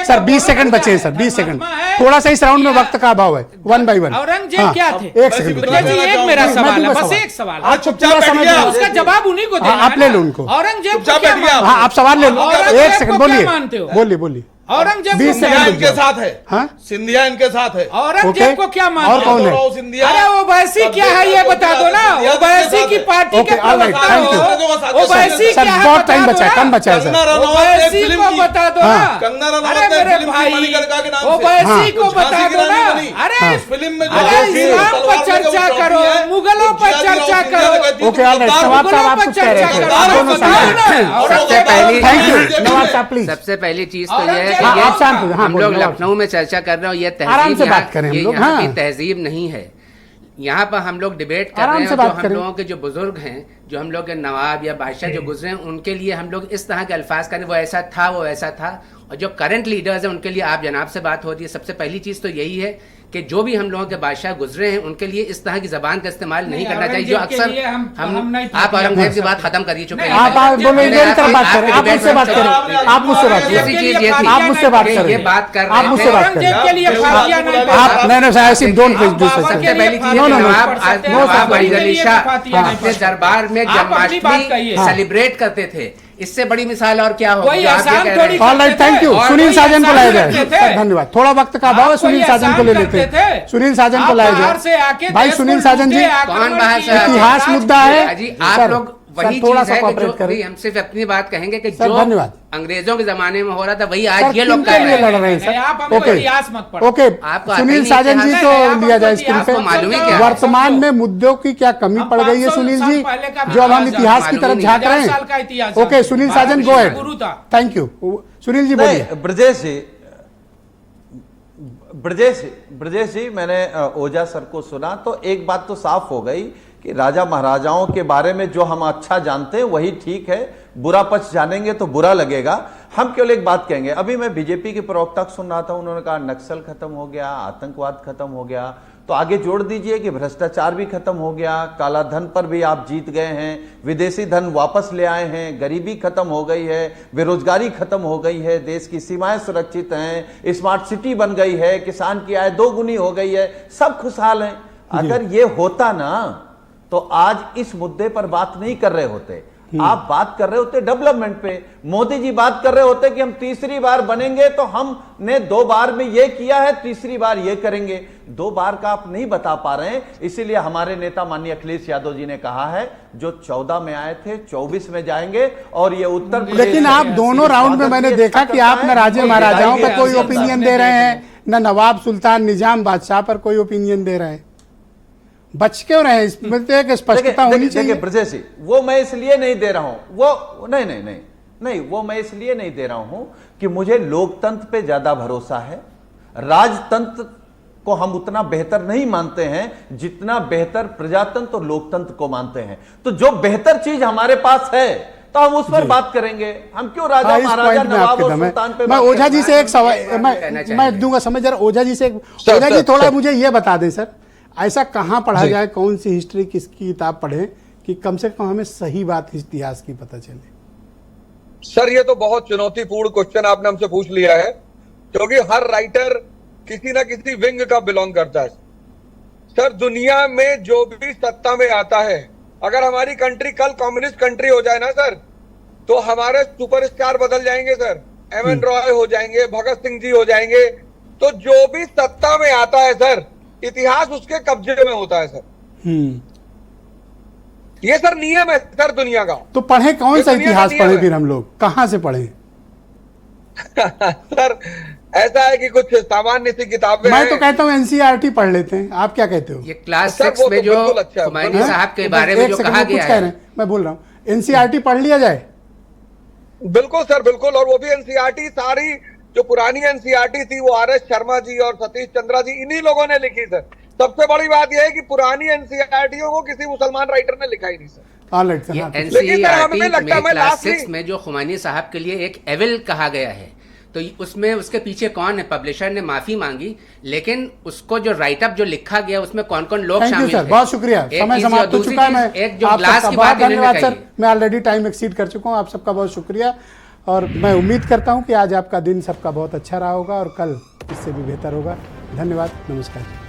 सर, 20 सेकंड बचे हैं सर, 20 सेकंड। थोड़ा सा इस राउंड में वक्त का अभाव है। 1 by 1। औरंगजेब क्या थे? एक सेकंड। भैया जी, एक मेरा सवाल है, बस एक सवाल है। आप चुपचाप बैठ गया। उसका जवाब उन्हीं को देना हाँ, आप है ले ना। लो उनको। औरंगजेब को चुपचाप क्या बैठ गया। मानते हो? हाँ आप सवाल ले लो। औरंगजेब एक सेकंड को क्या बोलिए, मानते हो? बोलिए बोलिए। औरंगजेब को 20 सिंधिया सेकंड इनके साथ है। हाँ? सिंधिया इनके साथ है। औरंगजेब ओके। को क्या और मानते कौन है? गौरव सिंधिया। अरे ओवैसी क्या है ये बता दो ना, ओवैसी की पार्टी ओके, के all right, प्रवक्ता thank you. हो, ओवैसी सर क्या है बहुत बता टाइम दो बचा है, ना। कम बचा है कंगना सर। रनौत ने ओवैसी फिल्म को की। बता दो हाँ। ना। कंगना रनौत अरे ने मेरे फिल्म की भाई, मणिकर्णिका के नाम से। ओवैसी को वो बता झांसी की दो ना। रानी बनी। अरे इस फिल्म में जो अरे झांसी इस्लाम तलवार पर में जो चर्चा चौकी करो, है, मुगलों वो पर जियाजी चर्चा राव सिंधिया करो। ने कहती थी, ओके, all right, तुम नवाब गद्दार साहब हो। आप कुछ कह रहे थे, चर्चा आप दोनों करो। शांत सबसे पहली थैंक यू नवाब साहब प्लीज। सबसे पहली चीज तो यह है हाँ, कि आप शांत हो, हाँ, हम लोग बोलो, लखनऊ में चर्चा कर रहे हो, ये आराम तहजीब से यहाँ- बात करें हम ये लोग, यहाँ हाँ। की तहजीब नहीं है। यहाँ पर हम लोग डिबेट कर आराम रहे हैं, से जो बात हम करें। लोगों के जो बुजुर्ग हैं, जो हम लोग के नवाब या बादशाह जो गुजरे हैं, उनके लिए हम लोग इस तरह के अल्फाज करें, वो ऐसा था, वो ऐसा था। और जो करंट लीडर्स हैं उनके लिए आप जनाब से बात होती है। सबसे पहली चीज तो यही है कि जो भी हम लोगों के बादशाह गुजरे हैं उनके लिए इस तरह की जबान का इस्तेमाल नहीं करना चाहिए, जो औरंगजेब के अक्सर लिए हम नहीं आप थे। औरंगजेब की बात खत्म करिए, चुप नहीं, रहिए। आप बोलो, इधर तरफ बात करें, आप मुझसे बात करें, आप मुझसे बात दूसरी करें, चीज ये थी, आप मुझसे बात ये करें, बात कर आप रहे मुझसे थे। बात करें। औरंगजेब के लिए फातिया नहीं पढ़ा। आप नहीं साहब सिर्फ डोंट प्लीज डू आप सच। सबसे पहली चीज नो, नो, नो। नवाब नो, नवाब सर, अली अली शाह फातिया नहीं अपने पढ़ते। दरबार में आप अपनी बात जन्माष्टमी कहिए। सेलिब्रेट करते थे। इससे बड़ी मिसाल और क्या होगी? कोई जो आप ये एहसान कह रहे थोड़ी हैं। All right, thank you. और सुनील कोई साजन को लाया एहसान जाए करते थे। सर, धन्यवाद। थोड़ा वक्त का अभाव है, आप सुनील कोई साजन को ले एहसान लेते करते हैं। थे। सुनील साजन को आप लाया बाहर से जाए। आके भाई देश को सुनील साजन जी, लूटे, आक्रमण कौन बाहर से किए, इतिहास राज मुद्दा किए। है। जी आप सर, लोग वही सर, थोड़ा चीज सा है कि कॉपरेट जो करें। अभी हम सिर्फ अपनी बात कहेंगे कि सर, जो धन्यवाद। अंग्रेजों के जमाने में हो रहा था वही सर, आज ये लोग किनके कर लिए रहे लड़ हैं। रहे हैं नहीं, आप सर? हमको ओके इतिहास मत पढ़ो। ओके, आपको आता ही सुनील नहीं साजन जी इतिहास। को नहीं, आप लिया जाए हमको स्क्रीन पे। आपको मालूम ही क्या है? वर्तमान में मुद्दों की क्या कमी हम पड़ गई है 500 सुनील साल जी, पहले का जो अब हम इतिहास इतिहास की मालूम तरफ नहीं। झांक रहे 1000 साल का हैं? इतिहास ओके, है। सुनील भारत साजन विश्व गो का अहेड। गुरु था। थैंक यू सुनील जी, बोलिए। नहीं, ब्रजेश जी, मैंने ओझा सर को सुना तो एक बात तो साफ हो गई कि राजा महाराजाओं के बारे में जो हम अच्छा जानते हैं वही ठीक है, बुरा पक्ष जानेंगे तो बुरा लगेगा। हम केवल एक बात कहेंगे, अभी मैं बीजेपी के प्रवक्ता को सुन रहा था, उन्होंने कहा नक्सल खत्म हो गया, आतंकवाद खत्म हो गया, तो आगे जोड़ दीजिए कि भ्रष्टाचार भी खत्म हो गया, काला धन पर भी आप जीत गए हैं, विदेशी धन वापस ले आए हैं, गरीबी खत्म हो गई है, बेरोजगारी खत्म हो गई है, देश की सीमाएं सुरक्षित हैं, स्मार्ट सिटी बन गई है, किसान की आय 2 गुनी हो गई है, सब खुशहाल हैं। अगर ये होता ना तो आज इस मुद्दे पर बात नहीं कर रहे होते, आप बात कर रहे होते डेवलपमेंट पे। मोदी जी बात कर रहे होते कि हम तीसरी बार बनेंगे तो हमने 2 बार में ये किया है, तीसरी बार ये करेंगे। 2 बार का आप नहीं बता पा रहे हैं, इसीलिए हमारे नेता माननीय अखिलेश यादव जी ने कहा है जो 14 में आए थे 24 में जाएंगे और ये उत्तर प्रदेश। लेकिन आप दोनों राउंड में मैंने देखा कि आप न राजे महाराजाओं पर कोई ओपिनियन दे रहे हैं, न नवाब सुल्तान निजाम बादशाह पर कोई ओपिनियन दे रहे हैं। बच क्यों रहे हैं? इसमें तो एक स्पष्टता होनी चाहिए। देखिए ब्रजेश जी, वो मैं इसलिए नहीं दे रहा हूं, वो नहीं, वो मैं इसलिए नहीं दे रहा हूं कि मुझे लोकतंत्र पे ज्यादा भरोसा है। राजतंत्र को हम उतना बेहतर नहीं मानते हैं जितना बेहतर प्रजातंत्र और लोकतंत्र को मानते हैं। तो जो बेहतर चीज हमारे पास है तो हम उस पर बात करेंगे। हम क्यों राजा इस महाराजा पॉइंट में नवाब आपके और दम है। सुल्तान पे मैं बात ओझा जी करना से है? एक सवाल कहना चाहिए। मैं दूंगा समझ जरा ओझा जी से। सर, ओझा जी सर, थोड़ा सर। मुझे ये बता दें सर, ऐसा कहाँ पढ़ा जाए, कौन सी हिस्ट्री किसकी किताब पढ़े कि कम से कम हमें सही बात इतिहास की पता चले? सर ये तो बहुत चुनौतीपूर्ण क्वेश्चन आपने हमसे पूछ लिया है, क्योंकि हर राइटर किसी ना किसी विंग का बिलोंग करता है। सर दुनिया में जो भी सत्ता में आता है, अगर हमारी कंट्री कल कम्युनिस्ट कंट्री हो जाए ना सर, तो हमारे सुपरस्टार बदल जाएंगे सर, एमएन रॉय हो जाएंगे, भगत सिंह जी हो जाएंगे। तो जो भी सत्ता में आता है सर, इतिहास उसके कब्जे में होता है सर। ये सर नियम है सर दुनिया का। तो पढ़े कौन ये सा दुनिया का इतिहास नियम पढ़े है। फिर हम लोग कहाँ से पढ़े? सर ऐसा है कि कुछ सामान्य सी किताबें मैं हैं। तो कहता हूँ एनसीईआरटी पढ़ लेते हैं, आप क्या कहते हो? ये क्लास सर, 6 वो में तो जो बिल्कुल अच्छा है। हुमायूं हाँ? साहब के बस बारे में एक जो सेकंड, कहा वो कुछ गया कह है, रहे हैं, मैं बोल रहा हूँ एनसीईआरटी पढ़ लिया जाए। बिल्कुल सर बिल्कुल। और वो भी एनसीईआरटी सारी जो पुरानी एनसीईआरटी थी वो आर एस शर्मा जी और सतीश चंद्रा जी इन्हीं लोगों ने लिखी सर। सबसे बड़ी बात यह है कि पुरानी एनसीईआरटीओं को किसी मुसलमान राइटर ने लिखा ही नहीं सर। ऑलराइट सर, ये हाँ, लेकिन सर एनसीईआरटी हमें लगता है में मैं क्लास लास्ट 6 में जो हुमायूं साहब के लिए एक एविल कहा गया है, तो उसमें उसके पीछे कौन है? पब्लिशर ने माफी मांगी, लेकिन उसको जो राइटअप जो लिखा गया उसमें कौन कौन लोग थैंक यू शामिल सर, थे? बहुत शुक्रिया। एक समय चीज़ और समाप्त हो दूसरी चुका है। चीज़, मैं एक जो आप ग्लास सबका की बहुत बात इन्होंने धन्यवाद सर, कही। मैं ऑलरेडी टाइम एक्सीड कर चुका हूँ। आप सबका बहुत शुक्रिया और मैं उम्मीद करता हूँ कि आज आपका दिन सबका बहुत अच्छा रहा होगा और कल इससे भी बेहतर होगा। धन्यवाद, नमस्कार।